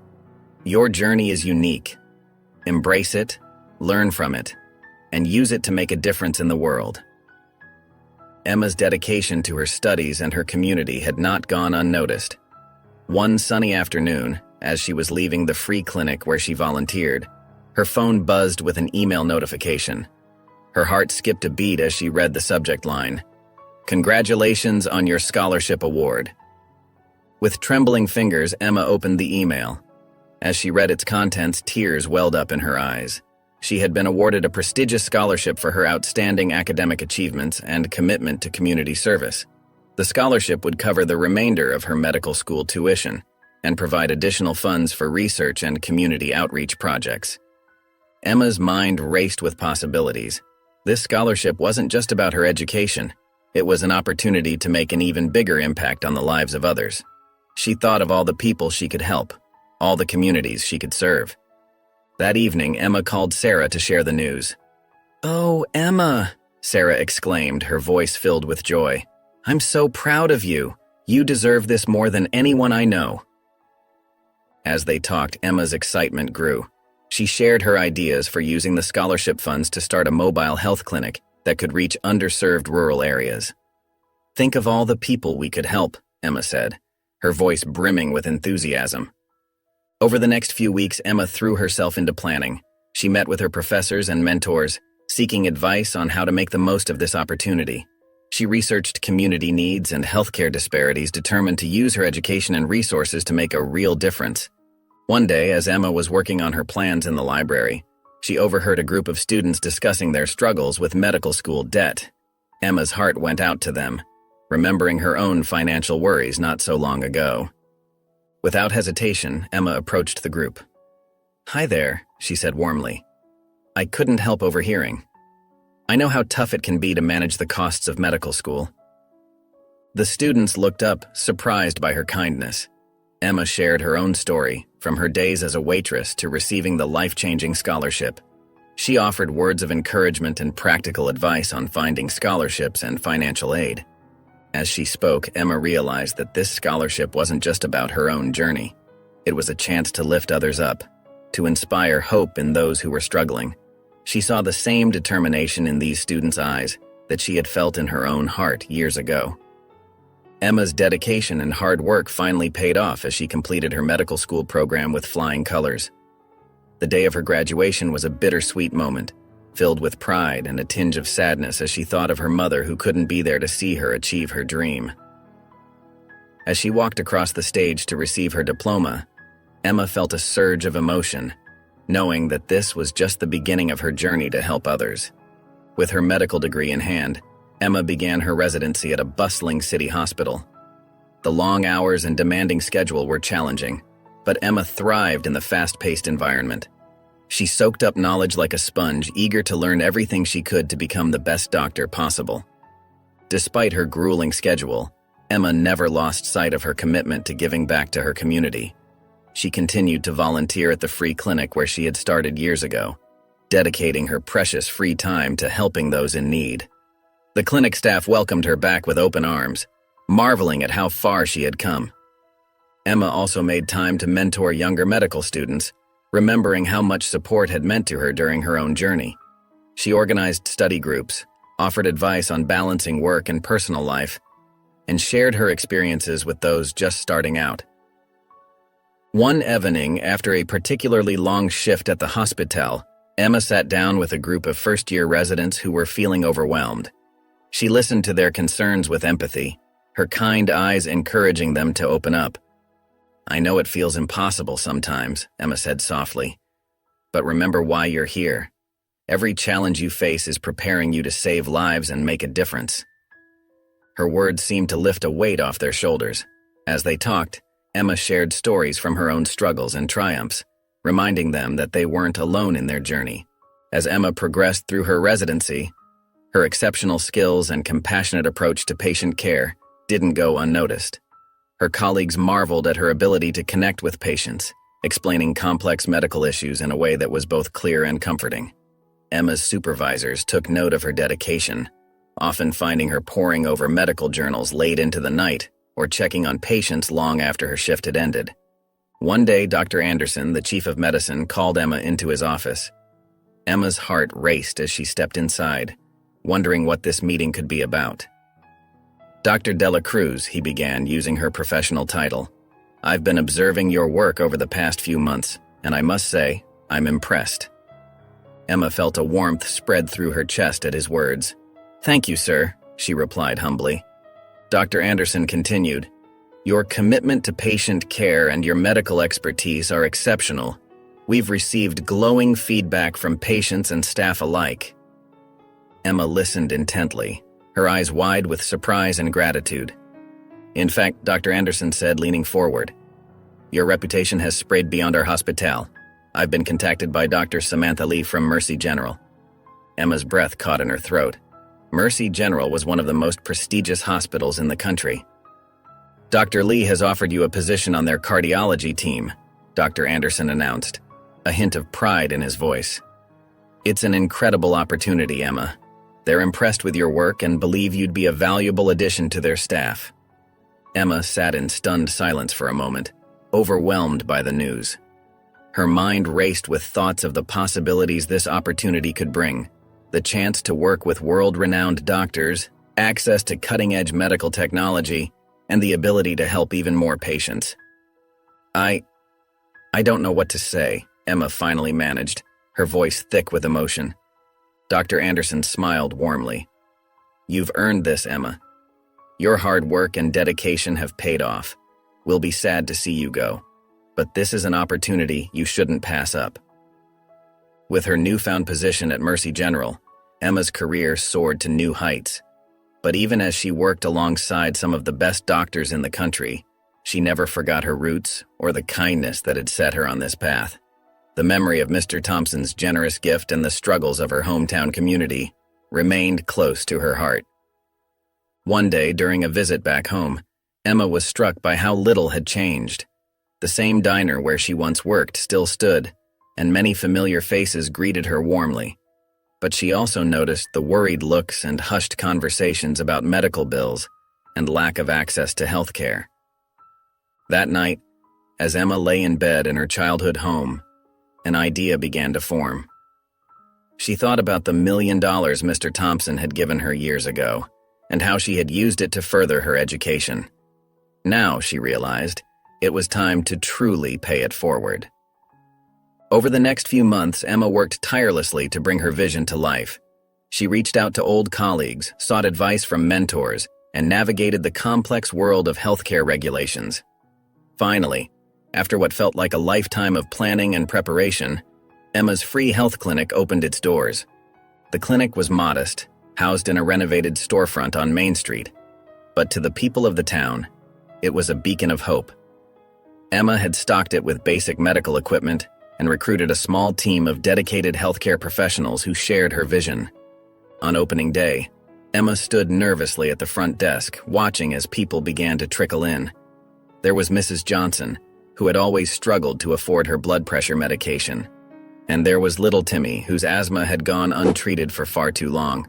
"your journey is unique. Embrace it, learn from it, and use it to make a difference in the world." Emma's dedication to her studies and her community had not gone unnoticed. One sunny afternoon, as she was leaving the free clinic where she volunteered, her phone buzzed with an email notification. Her heart skipped a beat as she read the subject line, "Congratulations on your scholarship award." With trembling fingers, Emma opened the email. As she read its contents, tears welled up in her eyes. She had been awarded a prestigious scholarship for her outstanding academic achievements and commitment to community service. The scholarship would cover the remainder of her medical school tuition and provide additional funds for research and community outreach projects. Emma's mind raced with possibilities. This scholarship wasn't just about her education. It was an opportunity to make an even bigger impact on the lives of others. She thought of all the people she could help, all the communities she could serve. That evening, Emma called Sarah to share the news. "Oh, Emma," Sarah exclaimed, her voice filled with joy. "I'm so proud of you. You deserve this more than anyone I know." As they talked, Emma's excitement grew. She shared her ideas for using the scholarship funds to start a mobile health clinic that could reach underserved rural areas. "Think of all the people we could help," Emma said, her voice brimming with enthusiasm. Over the next few weeks, Emma threw herself into planning. She met with her professors and mentors, seeking advice on how to make the most of this opportunity. She researched community needs and healthcare disparities, determined to use her education and resources to make a real difference. One day, as Emma was working on her plans in the library, she overheard a group of students discussing their struggles with medical school debt. Emma's heart went out to them, remembering her own financial worries not so long ago. Without hesitation, Emma approached the group. "Hi there," she said warmly. "I couldn't help overhearing. I know how tough it can be to manage the costs of medical school." The students looked up, surprised by her kindness. Emma shared her own story, from her days as a waitress to receiving the life-changing scholarship. She offered words of encouragement and practical advice on finding scholarships and financial aid. As she spoke, Emma realized that this scholarship wasn't just about her own journey. It was a chance to lift others up, to inspire hope in those who were struggling. She saw the same determination in these students' eyes that she had felt in her own heart years ago. Emma's dedication and hard work finally paid off as she completed her medical school program with flying colors. The day of her graduation was a bittersweet moment, filled with pride and a tinge of sadness as she thought of her mother who couldn't be there to see her achieve her dream. As she walked across the stage to receive her diploma, Emma felt a surge of emotion, knowing that this was just the beginning of her journey to help others. With her medical degree in hand, Emma began her residency at a bustling city hospital. The long hours and demanding schedule were challenging, but Emma thrived in the fast-paced environment. She soaked up knowledge like a sponge, eager to learn everything she could to become the best doctor possible. Despite her grueling schedule, Emma never lost sight of her commitment to giving back to her community. She continued to volunteer at the free clinic where she had started years ago, dedicating her precious free time to helping those in need. The clinic staff welcomed her back with open arms, marveling at how far she had come. Emma also made time to mentor younger medical students, remembering how much support had meant to her during her own journey. She organized study groups, offered advice on balancing work and personal life, and shared her experiences with those just starting out. One evening, after a particularly long shift at the hospital, Emma sat down with a group of first-year residents who were feeling overwhelmed. She listened to their concerns with empathy, her kind eyes encouraging them to open up. "I know it feels impossible sometimes," Emma said softly. "But remember why you're here. Every challenge you face is preparing you to save lives and make a difference." Her words seemed to lift a weight off their shoulders. As they talked, Emma shared stories from her own struggles and triumphs, reminding them that they weren't alone in their journey. As Emma progressed through her residency, her exceptional skills and compassionate approach to patient care didn't go unnoticed. Her colleagues marveled at her ability to connect with patients, explaining complex medical issues in a way that was both clear and comforting. Emma's supervisors took note of her dedication, often finding her poring over medical journals late into the night or checking on patients long after her shift had ended. One day, Dr. Anderson, the chief of medicine, called Emma into his office. Emma's heart raced as she stepped inside, wondering what this meeting could be about. "Dr. Dela Cruz," he began, using her professional title, "I've been observing your work over the past few months, and I must say, I'm impressed." Emma felt a warmth spread through her chest at his words. "Thank you, sir," she replied humbly. Dr. Anderson continued, "Your commitment to patient care and your medical expertise are exceptional. We've received glowing feedback from patients and staff alike." Emma listened intently, her eyes wide with surprise and gratitude. "In fact," Dr. Anderson said, leaning forward, "your reputation has spread beyond our hospital. I've been contacted by Dr. Samantha Lee from Mercy General." Emma's breath caught in her throat. Mercy General was one of the most prestigious hospitals in the country. "Dr. Lee has offered you a position on their cardiology team," Dr. Anderson announced, a hint of pride in his voice. "It's an incredible opportunity, Emma. They're impressed with your work and believe you'd be a valuable addition to their staff." Emma sat in stunned silence for a moment, overwhelmed by the news. Her mind raced with thoughts of the possibilities this opportunity could bring: the chance to work with world-renowned doctors, access to cutting-edge medical technology, and the ability to help even more patients. I don't know what to say," Emma finally managed, her voice thick with emotion. Dr. Anderson smiled warmly. "You've earned this, Emma. Your hard work and dedication have paid off. We'll be sad to see you go, but this is an opportunity you shouldn't pass up." With her newfound position at Mercy General, Emma's career soared to new heights. But even as she worked alongside some of the best doctors in the country, she never forgot her roots or the kindness that had set her on this path. The memory of Mr. Thompson's generous gift and the struggles of her hometown community remained close to her heart. One day, during a visit back home, Emma was struck by how little had changed. The same diner where she once worked still stood, and many familiar faces greeted her warmly. But she also noticed the worried looks and hushed conversations about medical bills and lack of access to health care. That night, as Emma lay in bed in her childhood home, an idea began to form. She thought about the $1 million Mr. Thompson had given her years ago, and how she had used it to further her education. Now, she realized, it was time to truly pay it forward. Over the next few months, Emma worked tirelessly to bring her vision to life. She reached out to old colleagues, sought advice from mentors, and navigated the complex world of healthcare regulations. Finally, after what felt like a lifetime of planning and preparation, Emma's free health clinic opened its doors. The clinic was modest, housed in a renovated storefront on Main Street, but to the people of the town, it was a beacon of hope. Emma had stocked it with basic medical equipment, and recruited a small team of dedicated healthcare professionals who shared her vision. On opening day, Emma stood nervously at the front desk, watching as people began to trickle in. There was Mrs. Johnson, who had always struggled to afford her blood pressure medication. And there was little Timmy, whose asthma had gone untreated for far too long.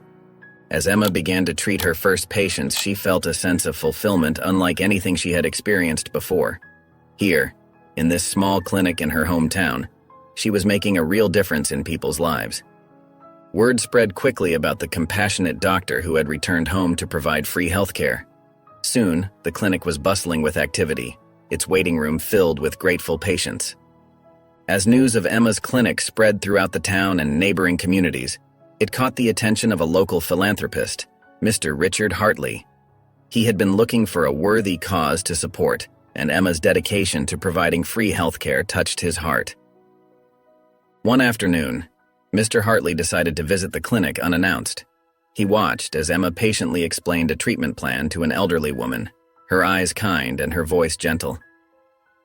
As Emma began to treat her first patients, she felt a sense of fulfillment unlike anything she had experienced before. Here, in this small clinic in her hometown, she was making a real difference in people's lives. Word spread quickly about the compassionate doctor who had returned home to provide free healthcare. Soon, the clinic was bustling with activity, its waiting room filled with grateful patients. As news of Emma's clinic spread throughout the town and neighboring communities, it caught the attention of a local philanthropist, Mr. Richard Hartley. He had been looking for a worthy cause to support, and Emma's dedication to providing free healthcare touched his heart. One afternoon, Mr. Hartley decided to visit the clinic unannounced. He watched as Emma patiently explained a treatment plan to an elderly woman, her eyes kind and her voice gentle.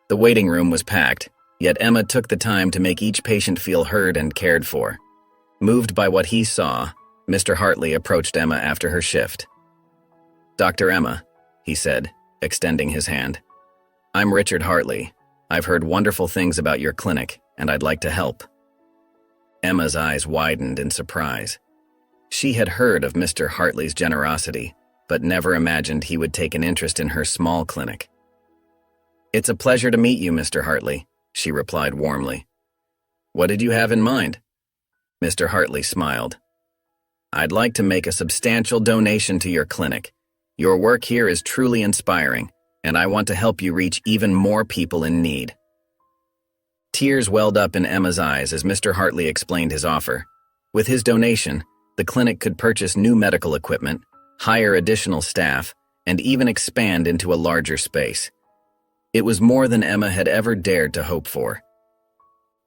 The waiting room was packed, yet Emma took the time to make each patient feel heard and cared for. Moved by what he saw, Mr. Hartley approached Emma after her shift. "Dr. Emma," he said, extending his hand. "I'm Richard Hartley. I've heard wonderful things about your clinic, and I'd like to help." Emma's eyes widened in surprise. She had heard of Mr. Hartley's generosity, but never imagined he would take an interest in her small clinic. "It's a pleasure to meet you, Mr. Hartley," she replied warmly. "What did you have in mind?" Mr. Hartley smiled. "I'd like to make a substantial donation to your clinic. Your work here is truly inspiring, and I want to help you reach even more people in need." Tears welled up in Emma's eyes as Mr. Hartley explained his offer. With his donation, the clinic could purchase new medical equipment, hire additional staff, and even expand into a larger space. It was more than Emma had ever dared to hope for.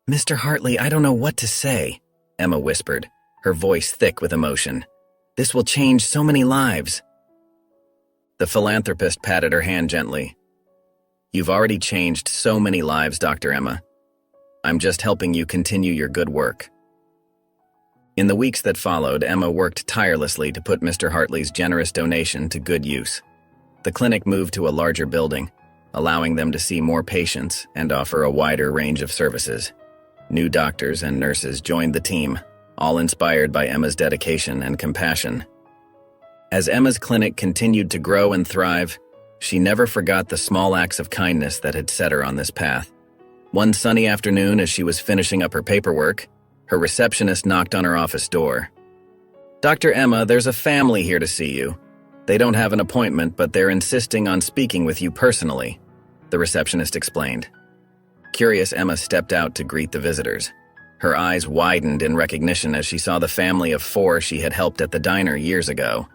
"Mr. Hartley, I don't know what to say," Emma whispered, her voice thick with emotion. "This will change so many lives." The philanthropist patted her hand gently. "You've already changed so many lives, Dr. Emma. I'm just helping you continue your good work." In the weeks that followed, Emma worked tirelessly to put Mr. Hartley's generous donation to good use. The clinic moved to a larger building, allowing them to see more patients and offer a wider range of services. New doctors and nurses joined the team, all inspired by Emma's dedication and compassion. As Emma's clinic continued to grow and thrive, she never forgot the small acts of kindness that had set her on this path. One sunny afternoon, as she was finishing up her paperwork, her receptionist knocked on her office door. "Dr. Emma, there's a family here to see you. They don't have an appointment, but they're insisting on speaking with you personally," the receptionist explained. Curious, Emma stepped out to greet the visitors. Her eyes widened in recognition as she saw the family of 4 she had helped at the diner years ago.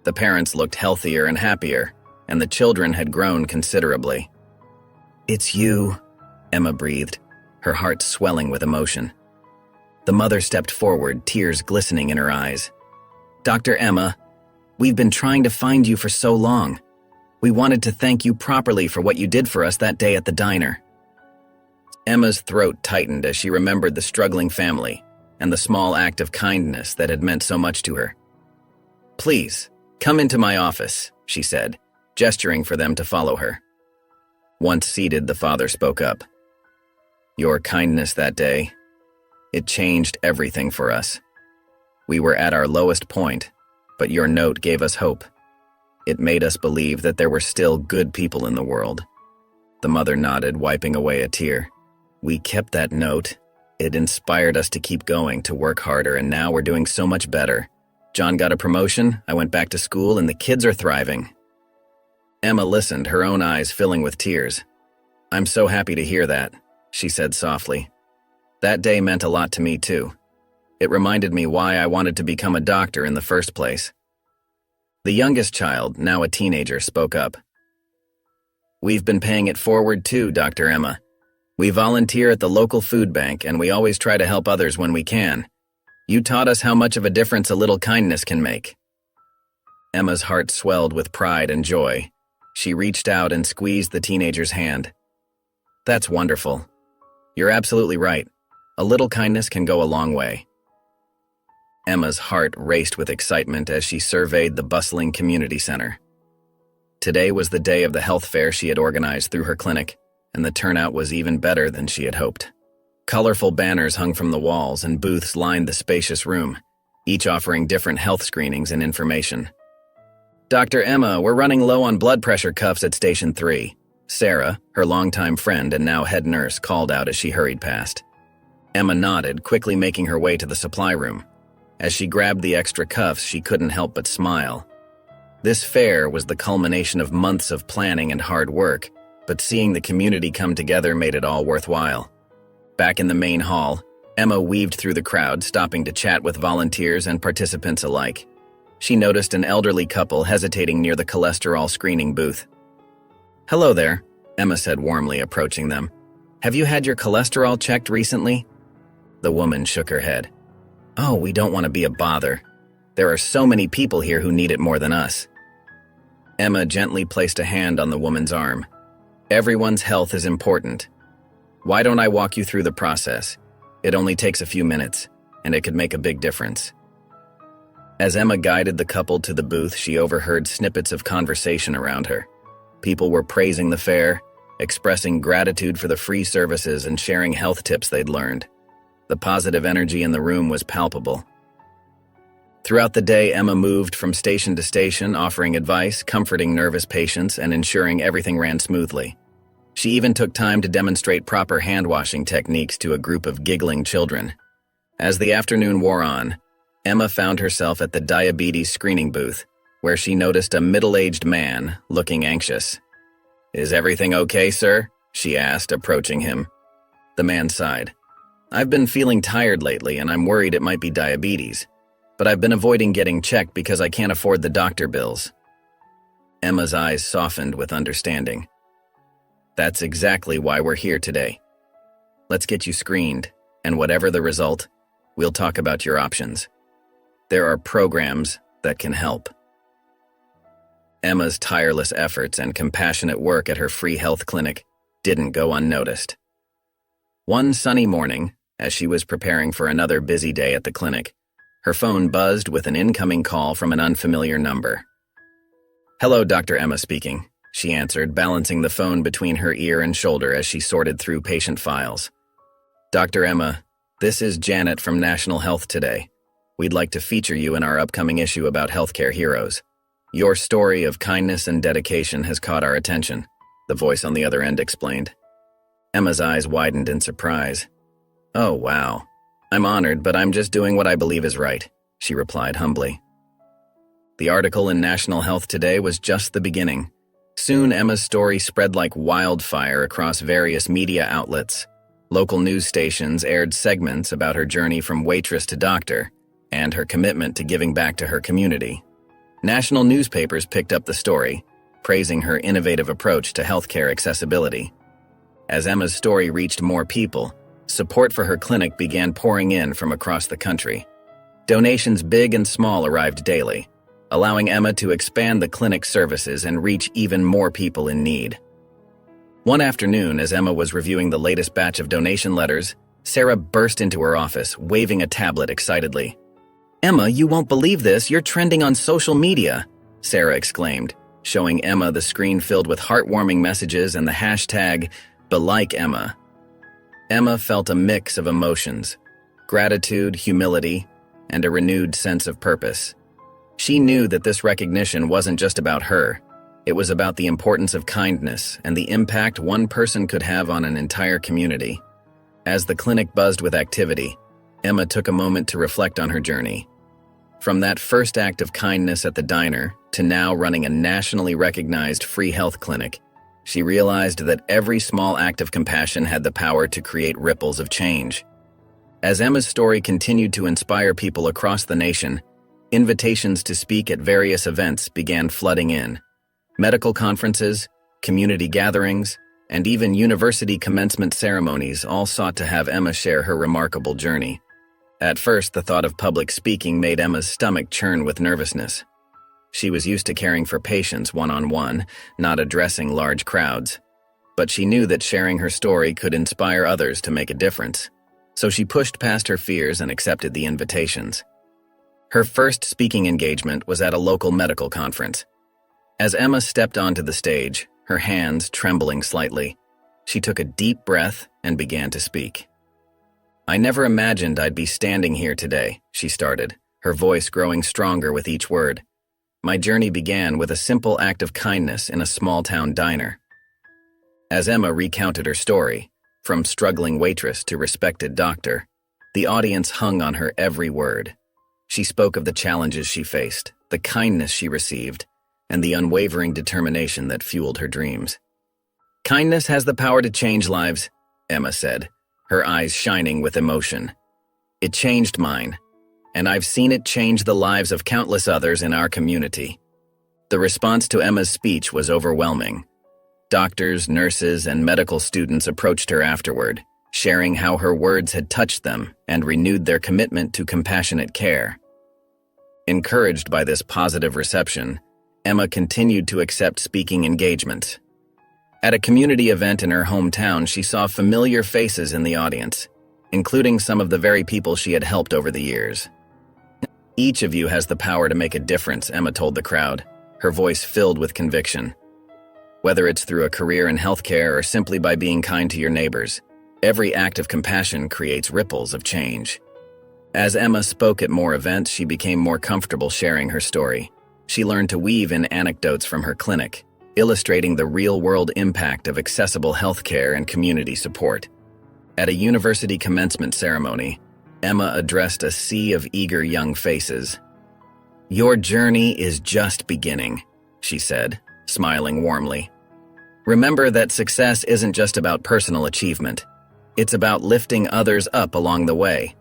The parents looked healthier and happier, and the children had grown considerably. "It's you," Emma breathed, her heart swelling with emotion. The mother stepped forward, tears glistening in her eyes. "Dr. Emma, we've been trying to find you for so long. We wanted to thank you properly for what you did for us that day at the diner." Emma's throat tightened as she remembered the struggling family and the small act of kindness that had meant so much to her. "Please, come into my office," she said, gesturing for them to follow her. Once seated, the father spoke up. "Your kindness that day, it changed everything for us. We were at our lowest point, but your note gave us hope. It made us believe that there were still good people in the world." The mother nodded, wiping away a tear. "We kept that note. It inspired us to keep going, to work harder, and now we're doing so much better. John got a promotion, I went back to school, and the kids are thriving." Emma listened, her own eyes filling with tears. "I'm so happy to hear that," she said softly. "That day meant a lot to me, too. It reminded me why I wanted to become a doctor in the first place." The youngest child, now a teenager, spoke up. "We've been paying it forward too, Dr. Emma. We volunteer at the local food bank, and we always try to help others when we can. You taught us how much of a difference a little kindness can make." Emma's heart swelled with pride and joy. She reached out and squeezed the teenager's hand. "That's wonderful. You're absolutely right. A little kindness can go a long way. Emma's heart raced with excitement as she surveyed the bustling community center. Today was the day of the health fair she had organized through her clinic, and the turnout was even better than she had hoped. Colorful banners hung from the walls and booths lined the spacious room, each offering different health screenings and information. "Dr. Emma, we're running low on blood pressure cuffs at Station 3. Sarah, her longtime friend and now head nurse, called out as she hurried past. Emma nodded, quickly making her way to the supply room. As she grabbed the extra cuffs, she couldn't help but smile. This fair was the culmination of months of planning and hard work, but seeing the community come together made it all worthwhile. Back in the main hall, Emma weaved through the crowd, stopping to chat with volunteers and participants alike. She noticed an elderly couple hesitating near the cholesterol screening booth. "Hello there," Emma said warmly, approaching them. "Have you had your cholesterol checked recently?" The woman shook her head. "Oh, we don't want to be a bother. There are so many people here who need it more than us." Emma gently placed a hand on the woman's arm. "Everyone's health is important. Why don't I walk you through the process? It only takes a few minutes, and it could make a big difference." As Emma guided the couple to the booth, she overheard snippets of conversation around her. People were praising the fair, expressing gratitude for the free services and sharing health tips they'd learned. The positive energy in the room was palpable. Throughout the day, Emma moved from station to station, offering advice, comforting nervous patients, and ensuring everything ran smoothly. She even took time to demonstrate proper hand-washing techniques to a group of giggling children. As the afternoon wore on, Emma found herself at the diabetes screening booth, where she noticed a middle-aged man looking anxious. "Is everything okay, sir?" she asked, approaching him. The man sighed. "I've been feeling tired lately, and I'm worried it might be diabetes. But I've been avoiding getting checked because I can't afford the doctor bills." Emma's eyes softened with understanding. "That's exactly why we're here today. Let's get you screened, and whatever the result, we'll talk about your options. There are programs that can help." Emma's tireless efforts and compassionate work at her free health clinic didn't go unnoticed. One sunny morning, as she was preparing for another busy day at the clinic, her phone buzzed with an incoming call from an unfamiliar number. "Hello, Dr. Emma speaking," she answered, balancing the phone between her ear and shoulder as she sorted through patient files. "Dr. Emma, this is Janet from National Health Today. We'd like to feature you in our upcoming issue about healthcare heroes. Your story of kindness and dedication has caught our attention," the voice on the other end explained. Emma's eyes widened in surprise. "Oh, wow. I'm honored, but I'm just doing what I believe is right," she replied humbly. The article in National Health Today was just the beginning. Soon Emma's story spread like wildfire across various media outlets. Local news stations aired segments about her journey from waitress to doctor and her commitment to giving back to her community. National newspapers picked up the story, praising her innovative approach to healthcare accessibility. As Emma's story reached more people, support for her clinic began pouring in from across the country. Donations big and small arrived daily, allowing Emma to expand the clinic's services and reach even more people in need. One afternoon, as Emma was reviewing the latest batch of donation letters, Sarah burst into her office, waving a tablet excitedly. "Emma, you won't believe this, you're trending on social media," Sarah exclaimed, showing Emma the screen filled with heartwarming messages and the hashtag #BeLikeEmma. Emma felt a mix of emotions: gratitude, humility, and a renewed sense of purpose. She knew that this recognition wasn't just about her. It was about the importance of kindness and the impact one person could have on an entire community. As the clinic buzzed with activity, Emma took a moment to reflect on her journey. From that first act of kindness at the diner to now running a nationally recognized free health clinic, she realized that every small act of compassion had the power to create ripples of change. As Emma's story continued to inspire people across the nation, invitations to speak at various events began flooding in. Medical conferences, community gatherings, and even university commencement ceremonies all sought to have Emma share her remarkable journey. At first, the thought of public speaking made Emma's stomach churn with nervousness. She was used to caring for patients one-on-one, not addressing large crowds. But she knew that sharing her story could inspire others to make a difference. so she pushed past her fears and accepted the invitations. Her first speaking engagement was at a local medical conference. As Emma stepped onto the stage, her hands trembling slightly, she took a deep breath and began to speak. "I never imagined I'd be standing here today," she started, her voice growing stronger with each word. "My journey began with a simple act of kindness in a small-town diner." As Emma recounted her story, from struggling waitress to respected doctor, the audience hung on her every word. She spoke of the challenges she faced, the kindness she received, and the unwavering determination that fueled her dreams. "Kindness has the power to change lives," Emma said, her eyes shining with emotion. "It changed mine, and I've seen it change the lives of countless others in our community." The response to Emma's speech was overwhelming. Doctors, nurses, and medical students approached her afterward, sharing how her words had touched them and renewed their commitment to compassionate care. Encouraged by this positive reception, Emma continued to accept speaking engagements. At a community event in her hometown, she saw familiar faces in the audience, including some of the very people she had helped over the years. "Each of you has the power to make a difference," Emma told the crowd, her voice filled with conviction. "Whether it's through a career in healthcare or simply by being kind to your neighbors, every act of compassion creates ripples of change." As Emma spoke at more events, she became more comfortable sharing her story. She learned to weave in anecdotes from her clinic, illustrating the real-world impact of accessible healthcare and community support. At a university commencement ceremony, Emma addressed a sea of eager young faces. "Your journey is just beginning," she said, smiling warmly. "Remember that success isn't just about personal achievement. It's about lifting others up along the way."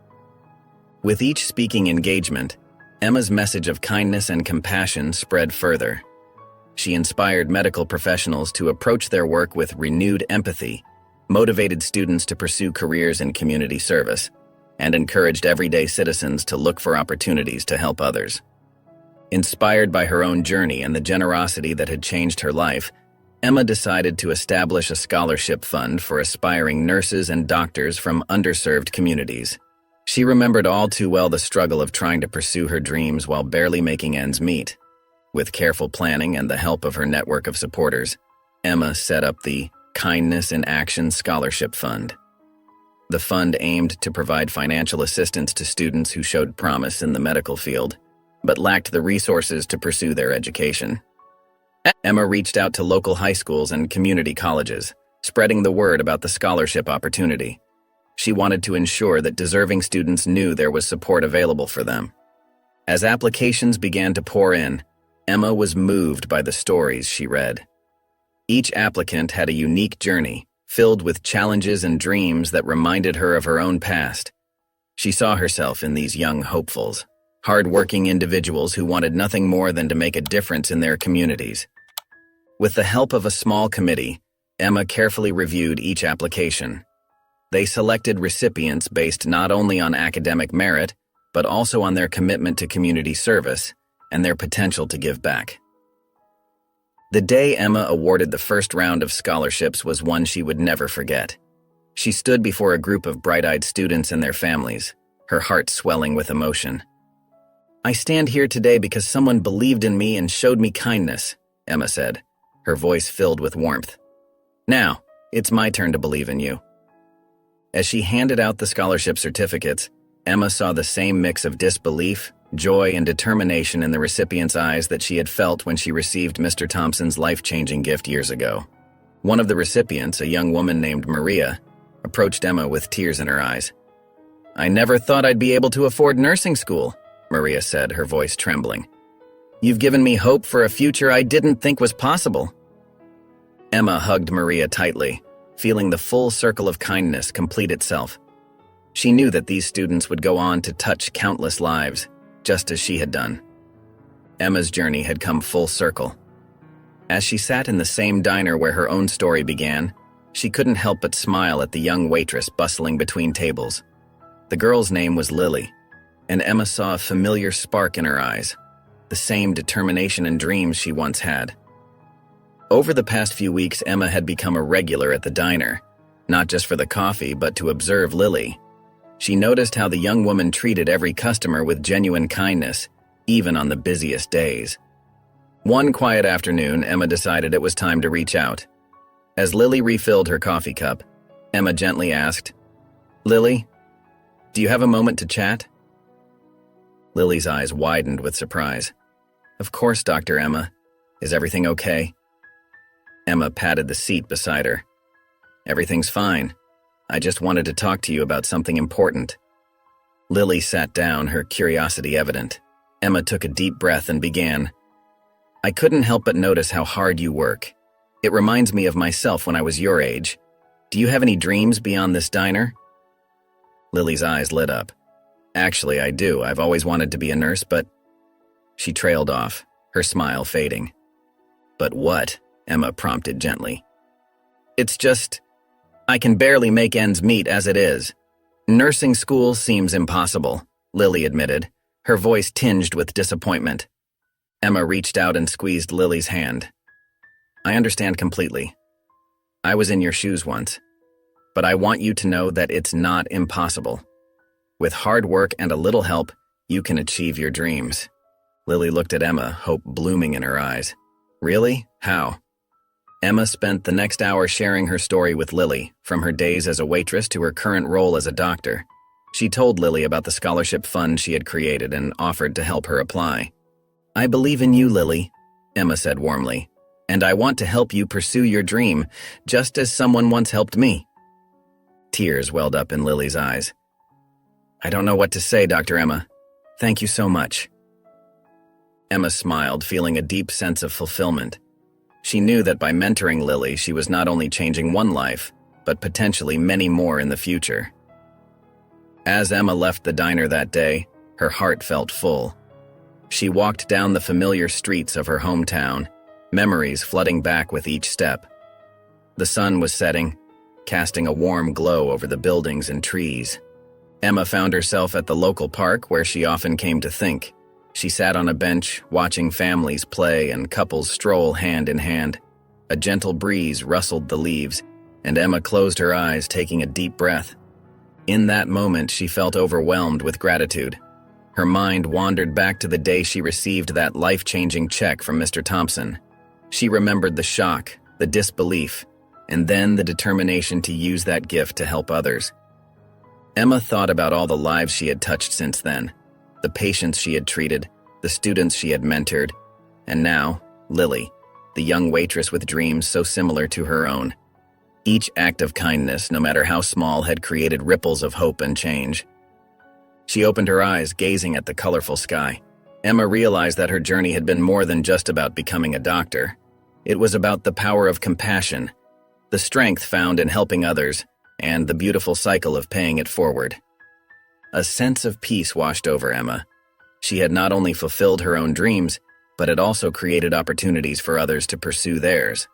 With each speaking engagement, Emma's message of kindness and compassion spread further. She inspired medical professionals to approach their work with renewed empathy, motivated students to pursue careers in community service, and encouraged everyday citizens to look for opportunities to help others. Inspired by her own journey and the generosity that had changed her life, Emma decided to establish a scholarship fund for aspiring nurses and doctors from underserved communities. She remembered all too well the struggle of trying to pursue her dreams while barely making ends meet. With careful planning and the help of her network of supporters, Emma set up the Kindness in Action Scholarship Fund. The fund aimed to provide financial assistance to students who showed promise in the medical field, but lacked the resources to pursue their education. Emma reached out to local high schools and community colleges, spreading the word about the scholarship opportunity. She wanted to ensure that deserving students knew there was support available for them. As applications began to pour in, Emma was moved by the stories she read. Each applicant had a unique journey, filled with challenges and dreams that reminded her of her own past. She saw herself in these young hopefuls, hard-working individuals who wanted nothing more than to make a difference in their communities. With the help of a small committee, Emma carefully reviewed each application. They selected recipients based not only on academic merit, but also on their commitment to community service and their potential to give back. The day Emma awarded the first round of scholarships was one she would never forget. She stood before a group of bright-eyed students and their families, her heart swelling with emotion. "I stand here today because someone believed in me and showed me kindness," Emma said, her voice filled with warmth. "Now, it's my turn to believe in you." As she handed out the scholarship certificates, Emma saw the same mix of disbelief, joy, and determination in the recipient's eyes that she had felt when she received Mr. Thompson's life-changing gift years ago. One of the recipients, a young woman named Maria, approached Emma with tears in her eyes. "I never thought I'd be able to afford nursing school," Maria said, her voice trembling. "You've given me hope for a future I didn't think was possible." Emma hugged Maria tightly, feeling the full circle of kindness complete itself. She knew that these students would go on to touch countless lives, just as she had done. Emma's journey had come full circle. As she sat in the same diner where her own story began, she couldn't help but smile at the young waitress bustling between tables. The girl's name was Lily, and Emma saw a familiar spark in her eyes, the same determination and dreams she once had. Over the past few weeks, Emma had become a regular at the diner, not just for the coffee, but to observe Lily. She noticed how the young woman treated every customer with genuine kindness, even on the busiest days. One quiet afternoon, Emma decided it was time to reach out. As Lily refilled her coffee cup, Emma gently asked, "Lily, do you have a moment to chat?" Lily's eyes widened with surprise. "Of course, Dr. Emma. Is everything okay?" Emma patted the seat beside her. "Everything's fine. I just wanted to talk to you about something important." Lily sat down, her curiosity evident. Emma took a deep breath and began, "I couldn't help but notice how hard you work. It reminds me of myself when I was your age. Do you have any dreams beyond this diner?" Lily's eyes lit up. "Actually, I do. I've always wanted to be a nurse, but—" She trailed off, her smile fading. "But what?" Emma prompted gently. "It's just, I can barely make ends meet as it is. Nursing school seems impossible," Lily admitted, her voice tinged with disappointment. Emma reached out and squeezed Lily's hand. "I understand completely. I was in your shoes once. But I want you to know that it's not impossible. With hard work and a little help, you can achieve your dreams." Lily looked at Emma, hope blooming in her eyes. "Really? How?" Emma spent the next hour sharing her story with Lily, from her days as a waitress to her current role as a doctor. She told Lily about the scholarship fund she had created and offered to help her apply. "I believe in you, Lily," Emma said warmly, "and I want to help you pursue your dream, just as someone once helped me." Tears welled up in Lily's eyes. "I don't know what to say, Dr. Emma. Thank you so much." Emma smiled, feeling a deep sense of fulfillment. She knew that by mentoring Lily, she was not only changing one life, but potentially many more in the future. As Emma left the diner that day, her heart felt full. She walked down the familiar streets of her hometown, memories flooding back with each step. The sun was setting, casting a warm glow over the buildings and trees. Emma found herself at the local park where she often came to think. She sat on a bench, watching families play and couples stroll hand in hand. A gentle breeze rustled the leaves, and Emma closed her eyes, taking a deep breath. In that moment, she felt overwhelmed with gratitude. Her mind wandered back to the day she received that life-changing check from Mr. Thompson. She remembered the shock, the disbelief, and then the determination to use that gift to help others. Emma thought about all the lives she had touched since then, the patients she had treated, the students she had mentored, and now, Lily, the young waitress with dreams so similar to her own. Each act of kindness, no matter how small, had created ripples of hope and change. She opened her eyes, gazing at the colorful sky. Emma realized that her journey had been more than just about becoming a doctor. It was about the power of compassion, the strength found in helping others, and the beautiful cycle of paying it forward. A sense of peace washed over Emma. She had not only fulfilled her own dreams, but had also created opportunities for others to pursue theirs.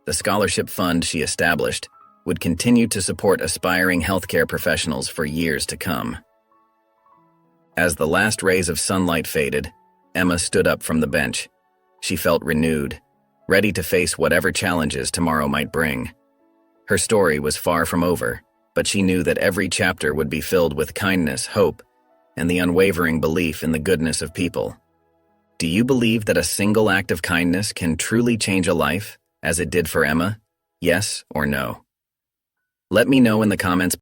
The scholarship fund she established would continue to support aspiring healthcare professionals for years to come. As the last rays of sunlight faded, Emma stood up from the bench. She felt renewed, ready to face whatever challenges tomorrow might bring. Her story was far from over, but she knew that every chapter would be filled with kindness, hope, and the unwavering belief in the goodness of people. Do you believe that a single act of kindness can truly change a life, as it did for Emma? Yes or no? Let me know in the comments